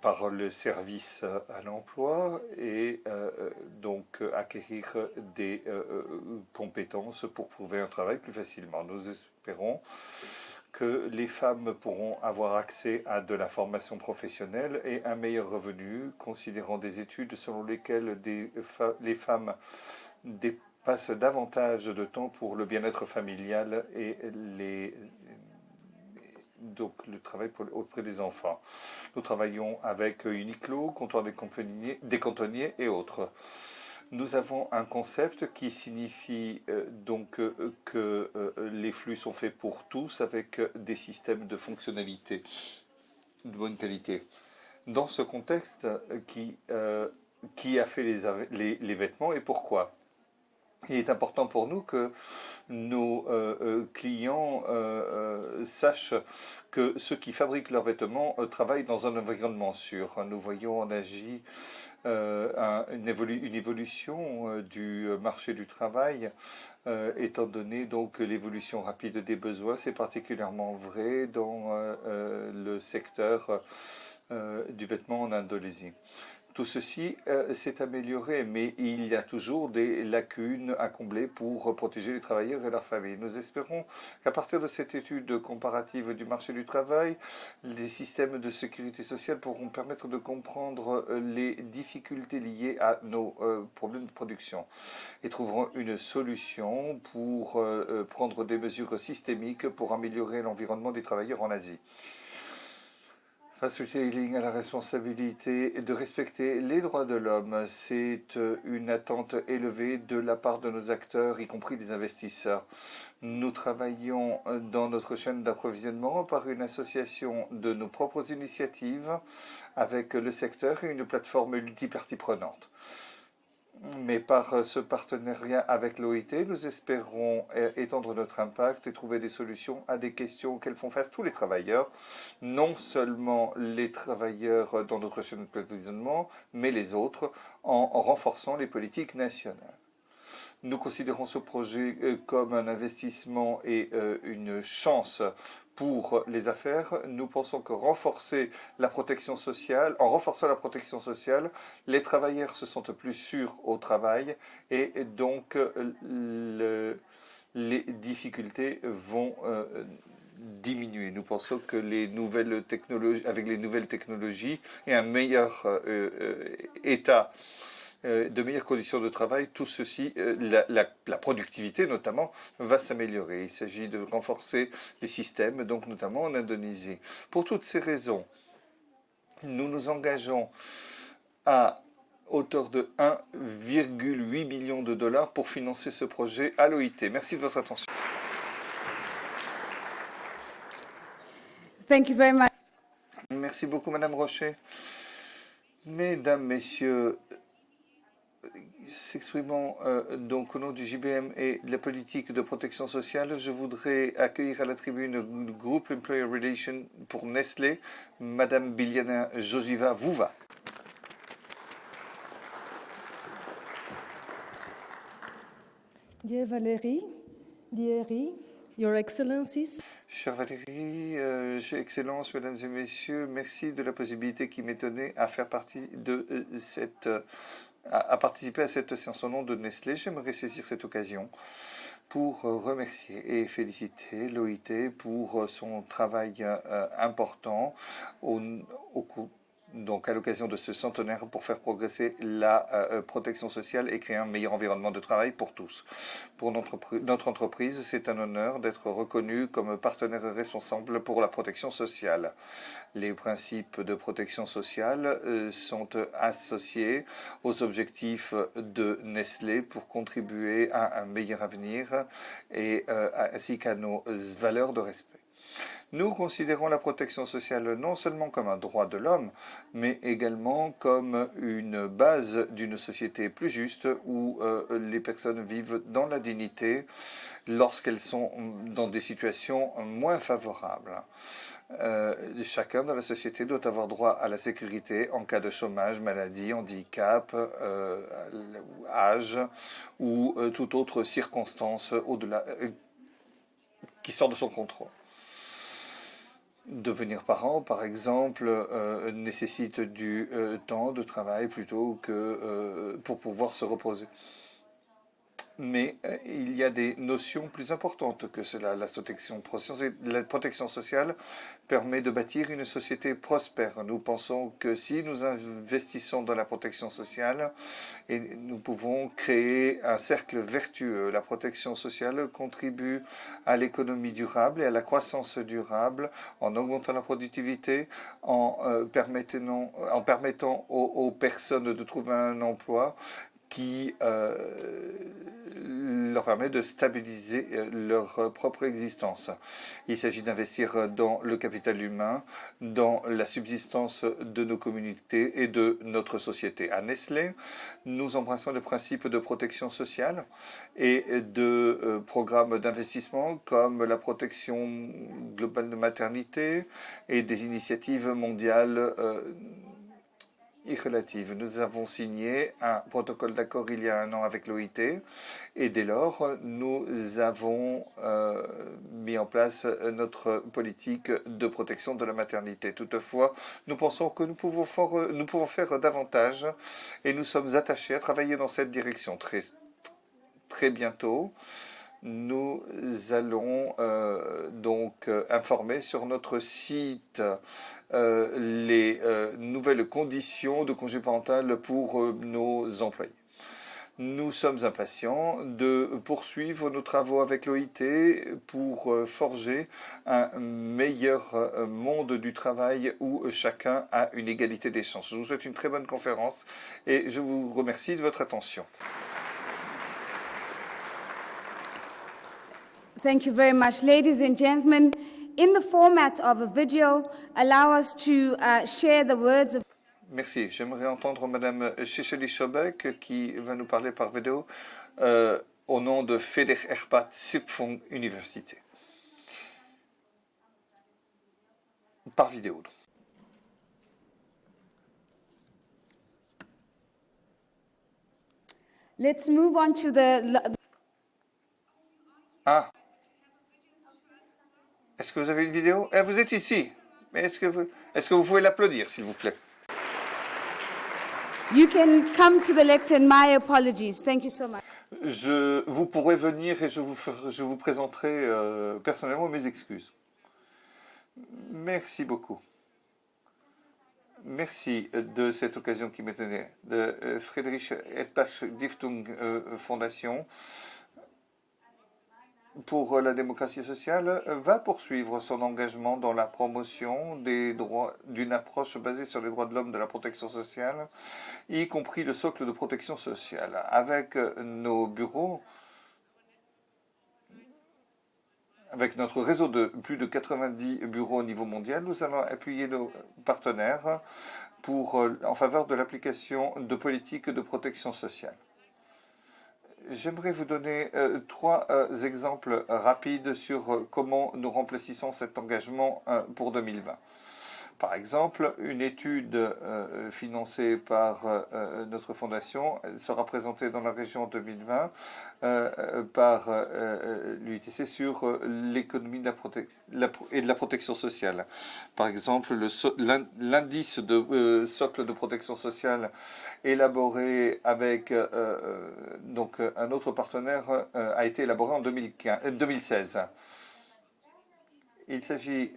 par le service à l'emploi et acquérir des compétences pour trouver un travail plus facilement. Nous espérons que les femmes pourront avoir accès à de la formation professionnelle et un meilleur revenu, considérant des études selon lesquelles les femmes passent davantage de temps pour le bien-être familial et le travail auprès des enfants. Nous travaillons avec Uniqlo, Comptoir des cantonniers et autres. Nous avons un concept qui signifie que les flux sont faits pour tous avec des systèmes de fonctionnalité de bonne qualité. Dans ce contexte, qui a fait les vêtements et pourquoi? Il est important pour nous que nos clients sachent que ceux qui fabriquent leurs vêtements travaillent dans un environnement sûr. Nous voyons en Asie une évolution du marché du travail, étant donné l'évolution rapide des besoins. C'est particulièrement vrai dans le secteur du vêtement en Indonésie. Tout ceci s'est amélioré, mais il y a toujours des lacunes à combler pour protéger les travailleurs et leurs familles. Nous espérons qu'à partir de cette étude comparative du marché du travail, les systèmes de sécurité sociale pourront permettre de comprendre les difficultés liées à nos problèmes de production et trouveront une solution pour prendre des mesures systémiques pour améliorer l'environnement des travailleurs en Asie. Facilitating a la responsabilité de respecter les droits de l'homme. C'est une attente élevée de la part de nos acteurs, y compris les investisseurs. Nous travaillons dans notre chaîne d'approvisionnement par une association de nos propres initiatives avec le secteur et une plateforme multipartie prenante. Mais par ce partenariat avec l'OIT, nous espérons étendre notre impact et trouver des solutions à des questions auxquelles font face tous les travailleurs, non seulement les travailleurs dans notre chaîne d'approvisionnement, mais les autres, en renforçant les politiques nationales. Nous considérons ce projet comme un investissement et une chance pour les affaires. Nous pensons que en renforçant la protection sociale, les travailleurs se sentent plus sûrs au travail et donc les difficultés vont diminuer. Nous pensons que avec les nouvelles technologies et un meilleur état de meilleures conditions de travail, tout ceci, la productivité notamment, va s'améliorer. Il s'agit de renforcer les systèmes, donc notamment en Indonésie. Pour toutes ces raisons, nous nous engageons à hauteur de 1,8 million de dollars pour financer ce projet à l'OIT. Merci de votre attention. Thank you very much. Merci beaucoup, Madame Rocher. Mesdames, Messieurs, s'exprimant donc au nom du JBM et de la politique de protection sociale, je voudrais accueillir à la tribune le groupe Employer Relations pour Nestlé, Madame Biljana Josiva Vuva. Dear Valérie, Your Excellencies. Chère Valérie, Excellence, Mesdames et Messieurs, merci de la possibilité qui m'est donnée à faire partie de à participer à cette séance au nom de Nestlé. J'aimerais saisir cette occasion pour remercier et féliciter l'OIT pour son travail important donc à l'occasion de ce centenaire pour faire progresser la protection sociale et créer un meilleur environnement de travail pour tous. Pour notre entreprise, c'est un honneur d'être reconnu comme partenaire responsable pour la protection sociale. Les principes de protection sociale sont associés aux objectifs de Nestlé pour contribuer à un meilleur avenir et ainsi qu'à nos valeurs de respect. Nous considérons la protection sociale non seulement comme un droit de l'homme, mais également comme une base d'une société plus juste où les personnes vivent dans la dignité lorsqu'elles sont dans des situations moins favorables. Chacun dans la société doit avoir droit à la sécurité en cas de chômage, maladie, handicap, âge ou toute autre circonstance au-delà qui sort de son contrôle. Devenir parent, par exemple, nécessite du temps de travail plutôt que pour pouvoir se reposer. Mais il y a des notions plus importantes que cela. La protection sociale permet de bâtir une société prospère. Nous pensons que si nous investissons dans la protection sociale, nous pouvons créer un cercle vertueux. La protection sociale contribue à l'économie durable et à la croissance durable en augmentant la productivité, en permettant aux personnes de trouver un emploi qui leur permet de stabiliser leur propre existence. Il s'agit d'investir dans le capital humain, dans la subsistance de nos communautés et de notre société. À Nestlé, nous embrassons le principe de protection sociale et de programmes d'investissement comme la protection globale de maternité et des initiatives mondiales irrelative. Nous avons signé un protocole d'accord il y a un an avec l'OIT et dès lors, nous avons mis en place notre politique de protection de la maternité. Toutefois, nous pensons que nous pouvons faire davantage et nous sommes attachés à travailler dans cette direction très bientôt. Nous allons donc informer sur notre site les nouvelles conditions de congé parental pour nos employés. Nous sommes impatients de poursuivre nos travaux avec l'OIT pour forger un meilleur monde du travail où chacun a une égalité des chances. Je vous souhaite une très bonne conférence et je vous remercie de votre attention. Thank you very much. Ladies and gentlemen, in the format of a video, allow us to share the words of... Merci. J'aimerais entendre Madame Chécheli Schobek qui va nous parler par vidéo au nom de Feder Erpat Sipfung Université. Par vidéo. Let's move on to the... Ah. Est-ce que vous avez une vidéo? Vous êtes ici. Mais est-ce que vous pouvez l'applaudir, s'il vous plaît? You can come to the lectern. My apologies. Thank you so much. Vous pourrez venir et je vous présenterai personnellement mes excuses. Merci beaucoup. Merci de cette occasion qui m'est donnée. De Friedrich Ebert Stiftung Fondation pour la démocratie sociale va poursuivre son engagement dans la promotion des droits, d'une approche basée sur les droits de l'homme de la protection sociale, y compris le socle de protection sociale. Avec nos bureaux, avec notre réseau de plus de 90 bureaux au niveau mondial, nous allons appuyer nos partenaires en faveur de l'application de politiques de protection sociale. J'aimerais vous donner trois exemples rapides sur comment nous remplissons cet engagement pour 2020. Par exemple, une étude financée par notre fondation sera présentée dans la région 2020 par l'UITC sur l'économie et de la protection sociale. Par exemple, l'indice de socle de protection sociale élaboré avec donc un autre partenaire a été élaboré en 2016. Il s'agit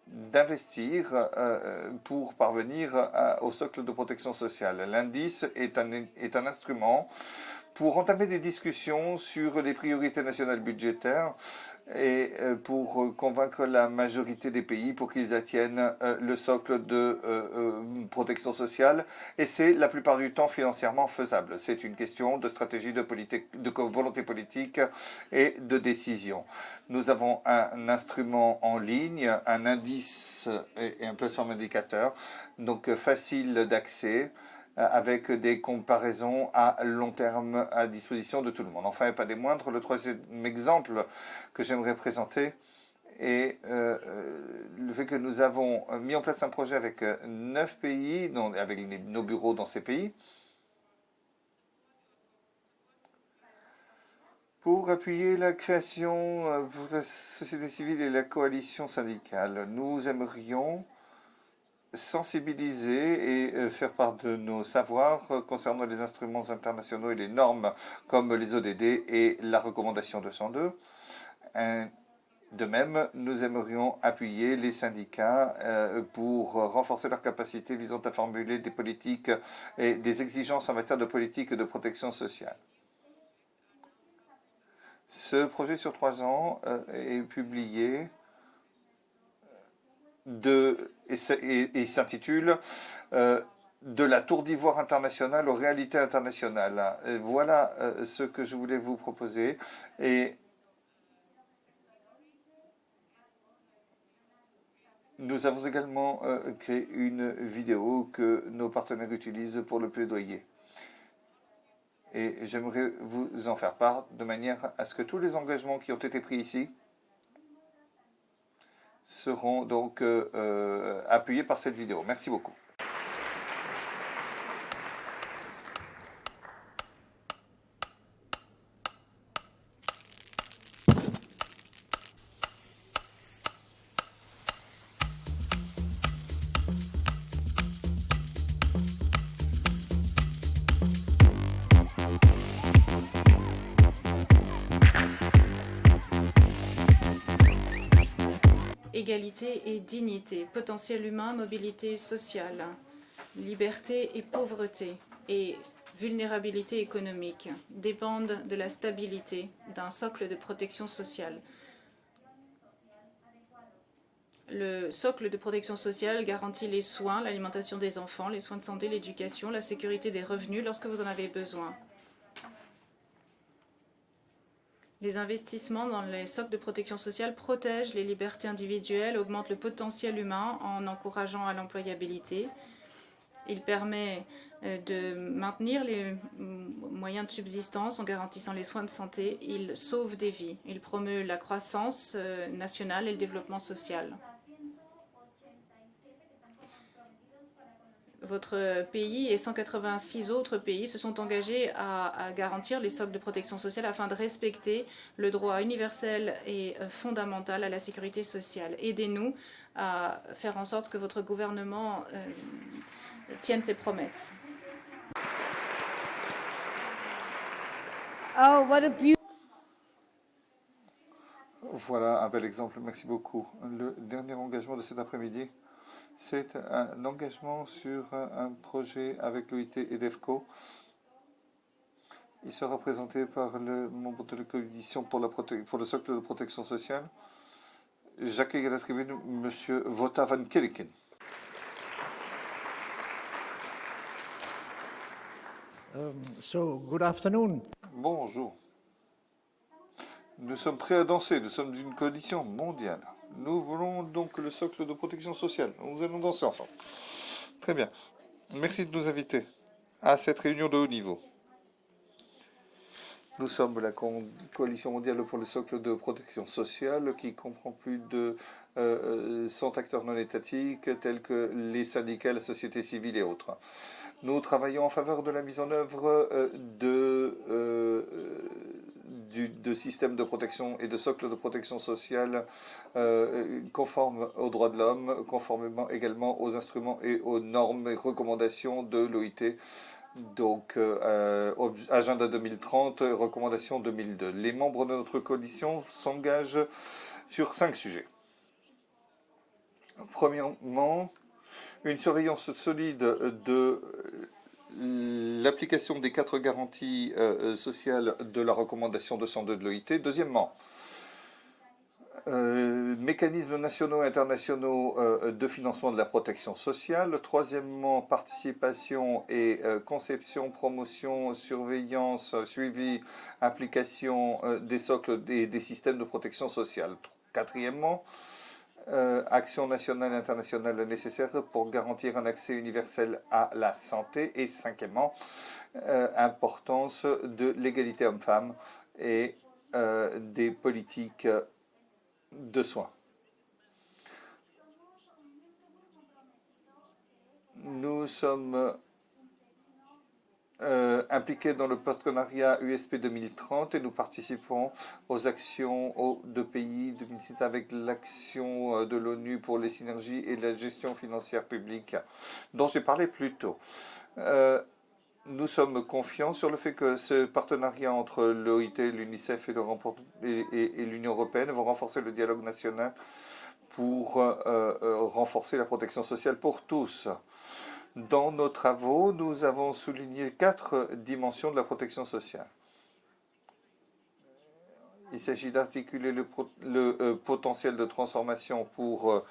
d'investir pour parvenir au socle de protection sociale. L'indice est un instrument pour entamer des discussions sur les priorités nationales budgétaires et pour convaincre la majorité des pays pour qu'ils atteignent le socle de protection sociale, et c'est la plupart du temps financièrement faisable. C'est une question de stratégie, de volonté politique et de décision. Nous avons un instrument en ligne, un indice et un plateforme indicateur, donc facile d'accès, avec des comparaisons à long terme à disposition de tout le monde. Enfin, et pas des moindres, le troisième exemple que j'aimerais présenter est le fait que nous avons mis en place un projet avec 9 pays, avec nos bureaux dans ces pays, pour appuyer la création pour la société civile et la coalition syndicale. Nous aimerions sensibiliser et faire part de nos savoirs concernant les instruments internationaux et les normes comme les ODD et la recommandation 202. De même, nous aimerions appuyer les syndicats pour renforcer leur capacité visant à formuler des politiques et des exigences en matière de politique de protection sociale. Ce projet sur 3 ans est publié et s'intitule De la tour d'ivoire internationale aux réalités internationales. Voilà ce que je voulais vous proposer. Et nous avons également créé une vidéo que nos partenaires utilisent pour le plaidoyer. Et j'aimerais vous en faire part de manière à ce que tous les engagements qui ont été pris ici seront donc appuyés par cette vidéo. Merci beaucoup. égalité et dignité, potentiel humain, mobilité sociale, liberté et pauvreté et vulnérabilité économique dépendent de la stabilité d'un socle de protection sociale. Le socle de protection sociale garantit les soins, l'alimentation des enfants, les soins de santé, l'éducation, la sécurité des revenus lorsque vous en avez besoin. Les investissements dans les socles de protection sociale protègent les libertés individuelles, augmentent le potentiel humain en encourageant à l'employabilité. Il permet de maintenir les moyens de subsistance en garantissant les soins de santé. Il sauve des vies. Il promeut la croissance nationale et le développement social. Votre pays et 186 autres pays se sont engagés à garantir les socles de protection sociale afin de respecter le droit universel et fondamental à la sécurité sociale. Aidez-nous à faire en sorte que votre gouvernement tienne ses promesses. Oh, what a beautiful. Voilà un bel exemple, merci beaucoup. Le dernier engagement de cet après-midi, c'est un engagement sur un projet avec l'OIT et DEFCO. Il sera présenté par le membre de la coalition pour le socle de protection sociale. J'accueille à la tribune M. Vota van Kelliken. Good afternoon. Bonjour. Nous sommes prêts à danser, nous sommes une coalition mondiale. Nous voulons donc le socle de protection sociale. Nous allons danser ensemble. Très bien. Merci de nous inviter à cette réunion de haut niveau. Nous sommes la coalition mondiale pour le socle de protection sociale qui comprend plus de 100 acteurs non étatiques tels que les syndicats, la société civile et autres. Nous travaillons en faveur de la mise en œuvre de systèmes de protection et de socles de protection sociale conformes aux droits de l'homme, conformément également aux instruments et aux normes et recommandations de l'OIT. Donc, agenda 2030, recommandation 2002. Les membres de notre coalition s'engagent sur 5 sujets. Premièrement, une surveillance solide de l'application des 4 garanties sociales de la recommandation 202 de l'OIT. Deuxièmement, mécanismes nationaux et internationaux de financement de la protection sociale. Troisièmement, participation et conception, promotion, surveillance, suivi, application des socles des systèmes de protection sociale. Quatrièmement, action nationale et internationale nécessaire pour garantir un accès universel à la santé. Et cinquièmement, importance de l'égalité homme-femme et des politiques de soins. Nous sommes impliqués dans le partenariat USP 2030 et nous participons aux actions de pays 2007 avec l'action de l'ONU pour les synergies et la gestion financière publique dont j'ai parlé plus tôt. Nous sommes confiants sur le fait que ce partenariat entre l'OIT, l'UNICEF et l'Union européenne vont renforcer le dialogue national pour renforcer la protection sociale pour tous. Dans nos travaux, nous avons souligné 4 dimensions de la protection sociale. Il s'agit d'articuler le potentiel de transformation pour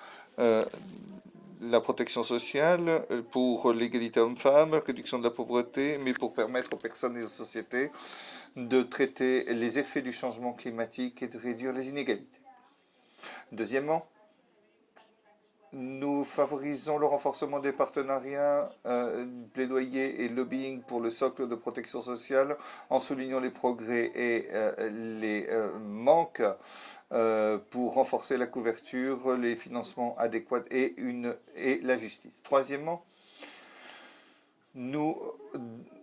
la protection sociale, pour l'égalité homme-femme, la réduction de la pauvreté, mais pour permettre aux personnes et aux sociétés de traiter les effets du changement climatique et de réduire les inégalités. Deuxièmement, nous favorisons le renforcement des partenariats, plaidoyer et lobbying pour le socle de protection sociale en soulignant les progrès et les manques pour renforcer la couverture, les financements adéquats et la justice. Troisièmement, nous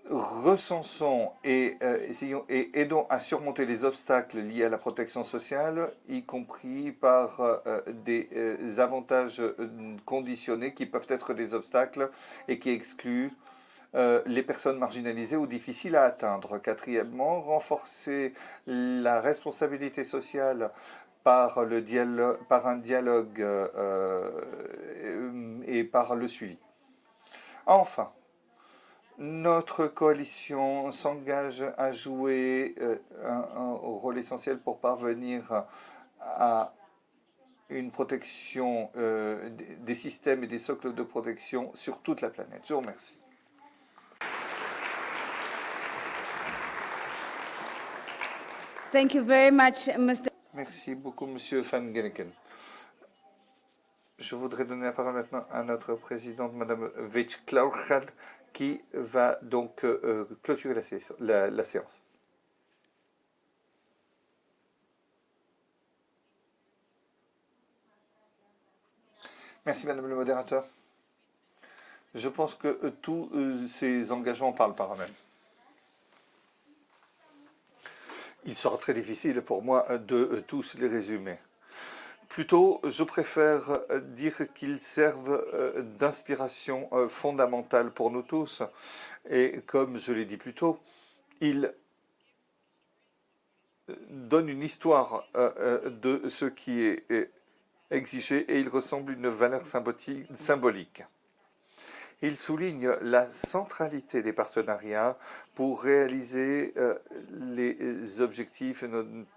recensons et aidons à surmonter les obstacles liés à la protection sociale, y compris par des avantages conditionnés qui peuvent être des obstacles et qui excluent les personnes marginalisées ou difficiles à atteindre. Quatrièmement, renforcer la responsabilité sociale par un dialogue et par le suivi. Enfin, notre coalition s'engage à jouer un rôle essentiel pour parvenir à une protection des systèmes et des socles de protection sur toute la planète. Je vous remercie. Thank you very much, Mr. Merci beaucoup, Monsieur Van Genneken. Je voudrais donner la parole maintenant à notre présidente, Madame Weitz-Klauchal, qui va donc clôturer la séance. Merci, Madame le modérateur. Je pense que tous ces engagements parlent par eux-mêmes. Il sera très difficile pour moi de tous les résumer. Plutôt, je préfère dire qu'ils servent d'inspiration fondamentale pour nous tous. Et comme je l'ai dit plus tôt, ils donnent une histoire de ce qui est exigé et ils ressemblent à une valeur symbolique. Il souligne la centralité des partenariats pour réaliser les objectifs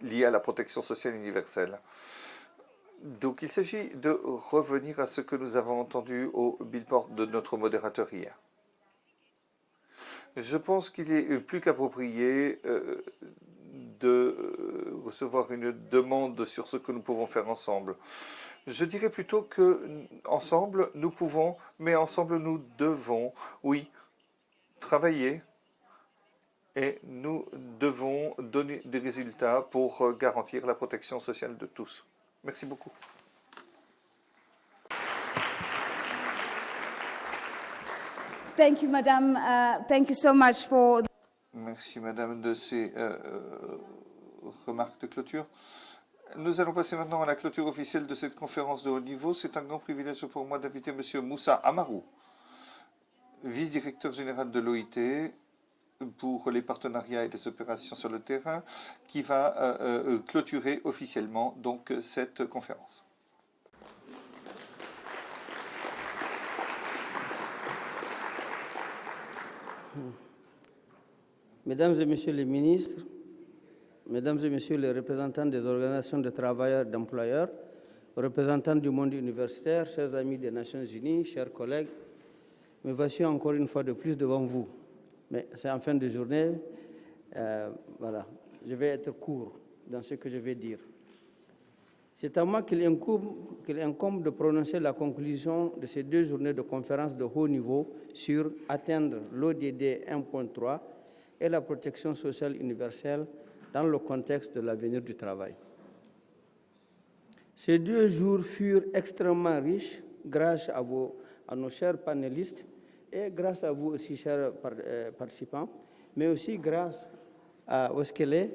liés à la protection sociale universelle. Donc il s'agit de revenir à ce que nous avons entendu au billboard de notre modérateur hier. Je pense qu'il est plus qu'approprié de recevoir une demande sur ce que nous pouvons faire ensemble. Je dirais plutôt que ensemble nous pouvons, mais ensemble nous devons, oui, travailler et nous devons donner des résultats pour garantir la protection sociale de tous. Merci beaucoup. Thank you, Madam. Thank you so much for. Merci, Madame, de ces remarques de clôture. Nous allons passer maintenant à la clôture officielle de cette conférence de haut niveau. C'est un grand privilège pour moi d'inviter M. Moussa Amarou, vice-directeur général de l'OIT pour les partenariats et les opérations sur le terrain, qui va clôturer officiellement donc cette conférence. Mesdames et Messieurs les ministres, Mesdames et Messieurs les représentants des organisations de travailleurs et d'employeurs, représentants du monde universitaire, chers amis des Nations Unies, chers collègues, me voici encore une fois de plus devant vous. Mais c'est en fin de journée, voilà, je vais être court dans ce que je vais dire. C'est à moi qu'il incombe de prononcer la conclusion de ces 2 journées de conférence de haut niveau sur atteindre l'ODD 1.3 et la protection sociale universelle dans le contexte de l'avenir du travail. Ces 2 jours furent extrêmement riches grâce à nos chers panélistes et grâce à vous aussi, chers participants, mais aussi grâce à Oskele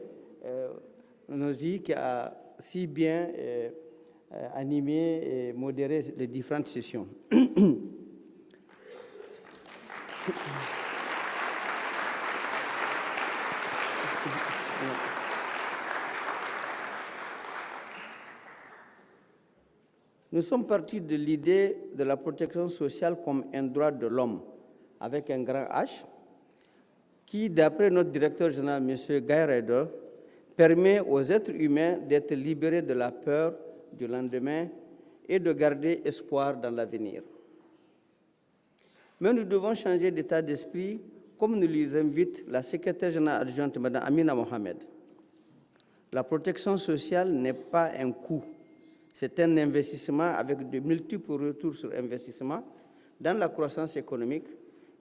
Nozi qui a si bien animé et modéré les différentes sessions. Nous sommes partis de l'idée de la protection sociale comme un droit de l'homme, avec un grand H, qui, d'après notre directeur général, M. Guy Ryder, permet aux êtres humains d'être libérés de la peur du lendemain et de garder espoir dans l'avenir. Mais nous devons changer d'état d'esprit, comme nous les invite la secrétaire générale adjointe, Mme Amina Mohamed. La protection sociale n'est pas un coût. C'est un investissement avec de multiples retours sur investissement dans la croissance économique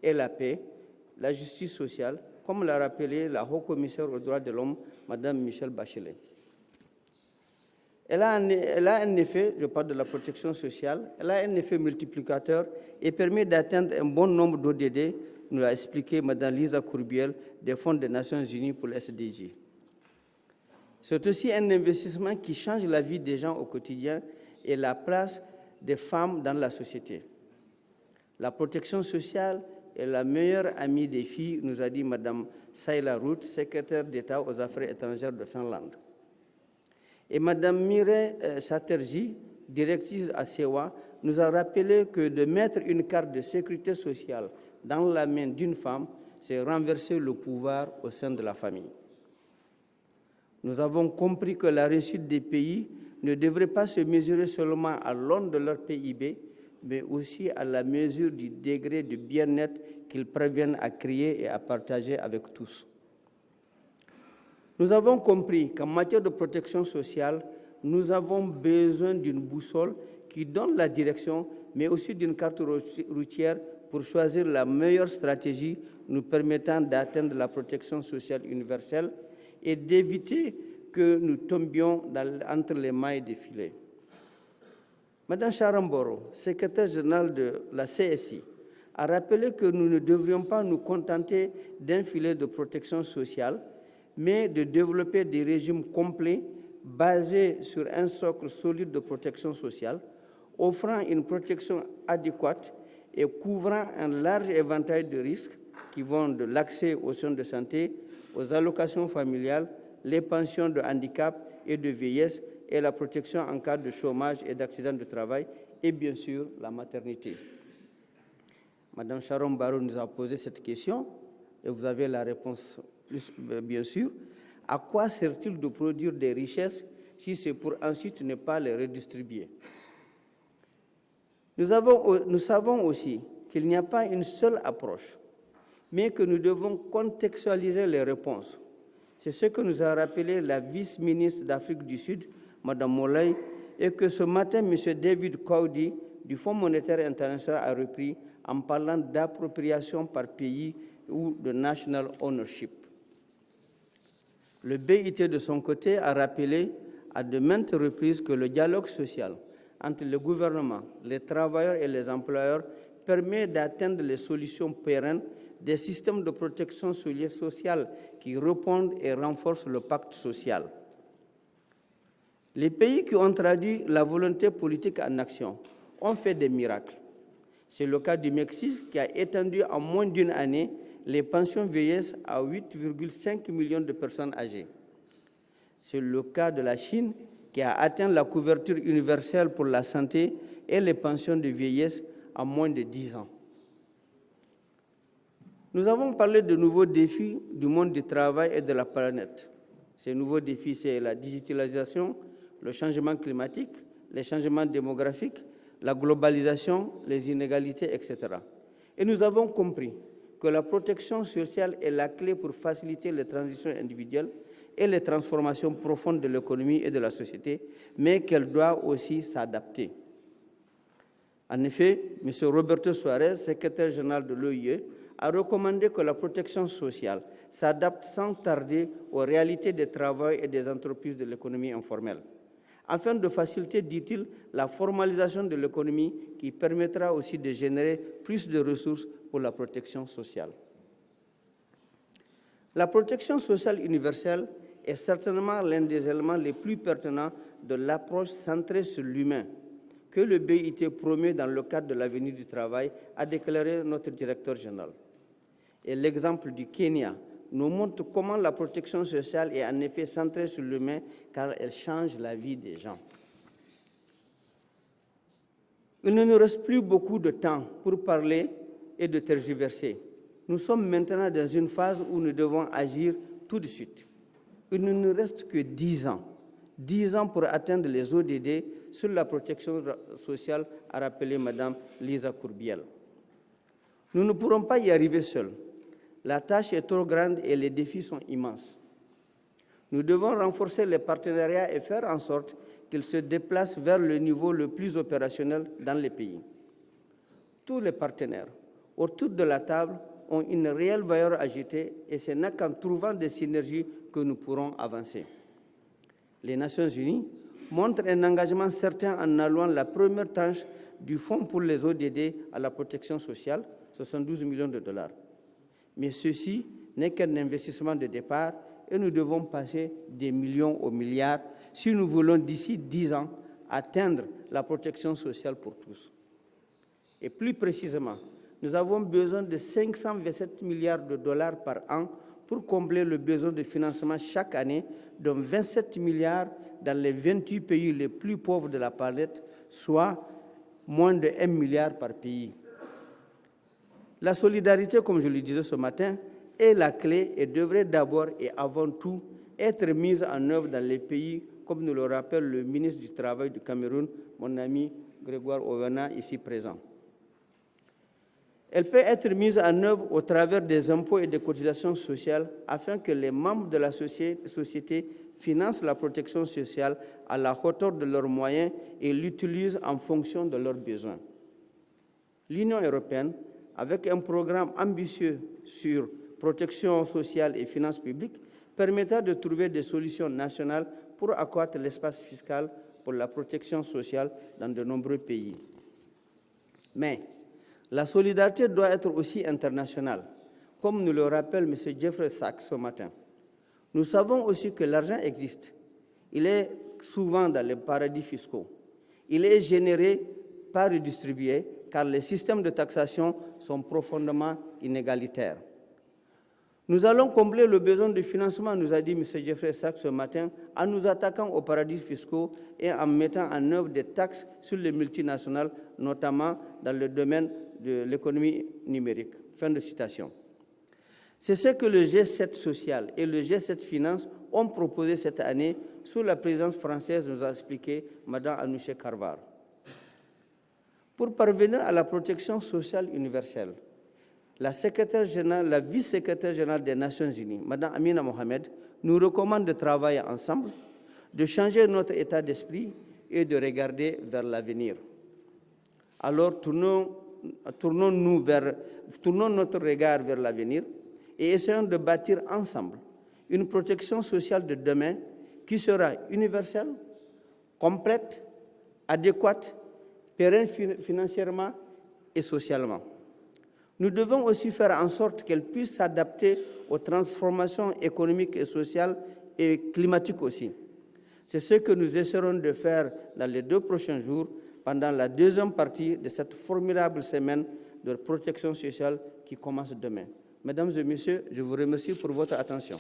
et la paix, la justice sociale, comme l'a rappelé la haut-commissaire aux droits de l'homme, Mme Michelle Bachelet. Elle a un effet, je parle de la protection sociale, elle a un effet multiplicateur et permet d'atteindre un bon nombre d'ODD, nous l'a expliqué Mme Lisa Courbiel des Fonds des Nations Unies pour le SDG. C'est aussi un investissement qui change la vie des gens au quotidien et la place des femmes dans la société. La protection sociale est la meilleure amie des filles, nous a dit Mme Saila Ruth, secrétaire d'État aux Affaires étrangères de Finlande. Et Mme Mireille Chatterjee, directrice à SEWA, nous a rappelé que de mettre une carte de sécurité sociale dans la main d'une femme, c'est renverser le pouvoir au sein de la famille. Nous avons compris que la réussite des pays ne devrait pas se mesurer seulement à l'aune de leur PIB, mais aussi à la mesure du degré de bien-être qu'ils parviennent à créer et à partager avec tous. Nous avons compris qu'en matière de protection sociale, nous avons besoin d'une boussole qui donne la direction, mais aussi d'une carte routière pour choisir la meilleure stratégie nous permettant d'atteindre la protection sociale universelle et d'éviter que nous tombions entre les mailles des filets. Madame Charamboro, secrétaire générale de la CSI, a rappelé que nous ne devrions pas nous contenter d'un filet de protection sociale, mais de développer des régimes complets basés sur un socle solide de protection sociale, offrant une protection adéquate et couvrant un large éventail de risques qui vont de l'accès aux soins de santé, aux allocations familiales, les pensions de handicap et de vieillesse et la protection en cas de chômage et d'accident de travail et bien sûr la maternité. Madame Sharon Barrow nous a posé cette question et vous avez la réponse bien sûr. À quoi sert-il de produire des richesses si c'est pour ensuite ne pas les redistribuer? Nous savons aussi qu'il n'y a pas une seule approche, mais que nous devons contextualiser les réponses. C'est ce que nous a rappelé la vice-ministre d'Afrique du Sud, Mme Molay, et que ce matin, M. David Cowdy, du Fonds monétaire international, a repris en parlant d'appropriation par pays ou de national ownership. Le BIT, de son côté, a rappelé à de maintes reprises que le dialogue social entre le gouvernement, les travailleurs et les employeurs permet d'atteindre les solutions pérennes des systèmes de protection sociale qui répondent et renforcent le pacte social. Les pays qui ont traduit la volonté politique en action ont fait des miracles. C'est le cas du Mexique qui a étendu en moins d'une année les pensions vieillesse à 8,5 millions de personnes âgées. C'est le cas de la Chine qui a atteint la couverture universelle pour la santé et les pensions de vieillesse en moins de 10 ans. Nous avons parlé de nouveaux défis du monde du travail et de la planète. Ces nouveaux défis, c'est la digitalisation, le changement climatique, les changements démographiques, la globalisation, les inégalités, etc. Et nous avons compris que la protection sociale est la clé pour faciliter les transitions individuelles et les transformations profondes de l'économie et de la société, mais qu'elle doit aussi s'adapter. En effet, M. Roberto Suarez, secrétaire général de l'OIE, a recommandé que la protection sociale s'adapte sans tarder aux réalités des travailleurs et des entreprises de l'économie informelle, afin de faciliter, dit-il, la formalisation de l'économie qui permettra aussi de générer plus de ressources pour la protection sociale. La protection sociale universelle est certainement l'un des éléments les plus pertinents de l'approche centrée sur l'humain que le BIT promeut dans le cadre de l'avenir du travail, a déclaré notre directeur général. Et l'exemple du Kenya nous montre comment la protection sociale est en effet centrée sur l'humain, car elle change la vie des gens. Il ne nous reste plus beaucoup de temps pour parler et de tergiverser. Nous sommes maintenant dans une phase où nous devons agir tout de suite. Il ne nous reste que 10 ans. 10 ans pour atteindre les ODD sur la protection sociale, a rappelé Mme Lisa Courbiel. Nous ne pourrons pas y arriver seuls. La tâche est trop grande et les défis sont immenses. Nous devons renforcer les partenariats et faire en sorte qu'ils se déplacent vers le niveau le plus opérationnel dans les pays. Tous les partenaires autour de la table ont une réelle valeur ajoutée et ce n'est qu'en trouvant des synergies que nous pourrons avancer. Les Nations Unies montrent un engagement certain en allouant la première tranche du Fonds pour les ODD à la protection sociale, 72 millions de dollars. Mais ceci n'est qu'un investissement de départ et nous devons passer des millions aux milliards si nous voulons d'ici 10 ans atteindre la protection sociale pour tous. Et plus précisément, nous avons besoin de 527 milliards de dollars par an pour combler le besoin de financement chaque année, dont 27 milliards dans les 28 pays les plus pauvres de la planète, soit moins de 1 milliard par pays. La solidarité, comme je le disais ce matin, est la clé et devrait d'abord et avant tout être mise en œuvre dans les pays, comme nous le rappelle le ministre du Travail du Cameroun, mon ami Grégoire Ovena, ici présent. Elle peut être mise en œuvre au travers des impôts et des cotisations sociales afin que les membres de la société financent la protection sociale à la hauteur de leurs moyens et l'utilisent en fonction de leurs besoins. L'Union européenne, avec un programme ambitieux sur protection sociale et finances publiques, permettra de trouver des solutions nationales pour accroître l'espace fiscal pour la protection sociale dans de nombreux pays. Mais la solidarité doit être aussi internationale, comme nous le rappelle M. Jeffrey Sachs ce matin. Nous savons aussi que l'argent existe. Il est souvent dans les paradis fiscaux. Il est généré, pas redistribué, car les systèmes de taxation sont profondément inégalitaires. Nous allons combler le besoin de financement, nous a dit M. Jeffrey Sachs ce matin, en nous attaquant aux paradis fiscaux et en mettant en œuvre des taxes sur les multinationales, notamment dans le domaine de l'économie numérique. Fin de citation. C'est ce que le G7 social et le G7 finance ont proposé cette année sous la présidence française, nous a expliqué Mme Anoucheh Carvar. Pour parvenir à la protection sociale universelle, la vice-secrétaire générale des Nations Unies, Mme Amina Mohamed, nous recommande de travailler ensemble, de changer notre état d'esprit et de regarder vers l'avenir. Alors, tournons notre regard vers l'avenir et essayons de bâtir ensemble une protection sociale de demain qui sera universelle, complète, adéquate, pérenne financièrement et socialement. Nous devons aussi faire en sorte qu'elle puisse s'adapter aux transformations économiques et sociales et climatiques aussi. C'est ce que nous essaierons de faire dans les 2 prochains jours pendant la deuxième partie de cette formidable semaine de protection sociale qui commence demain. Mesdames et messieurs, je vous remercie pour votre attention.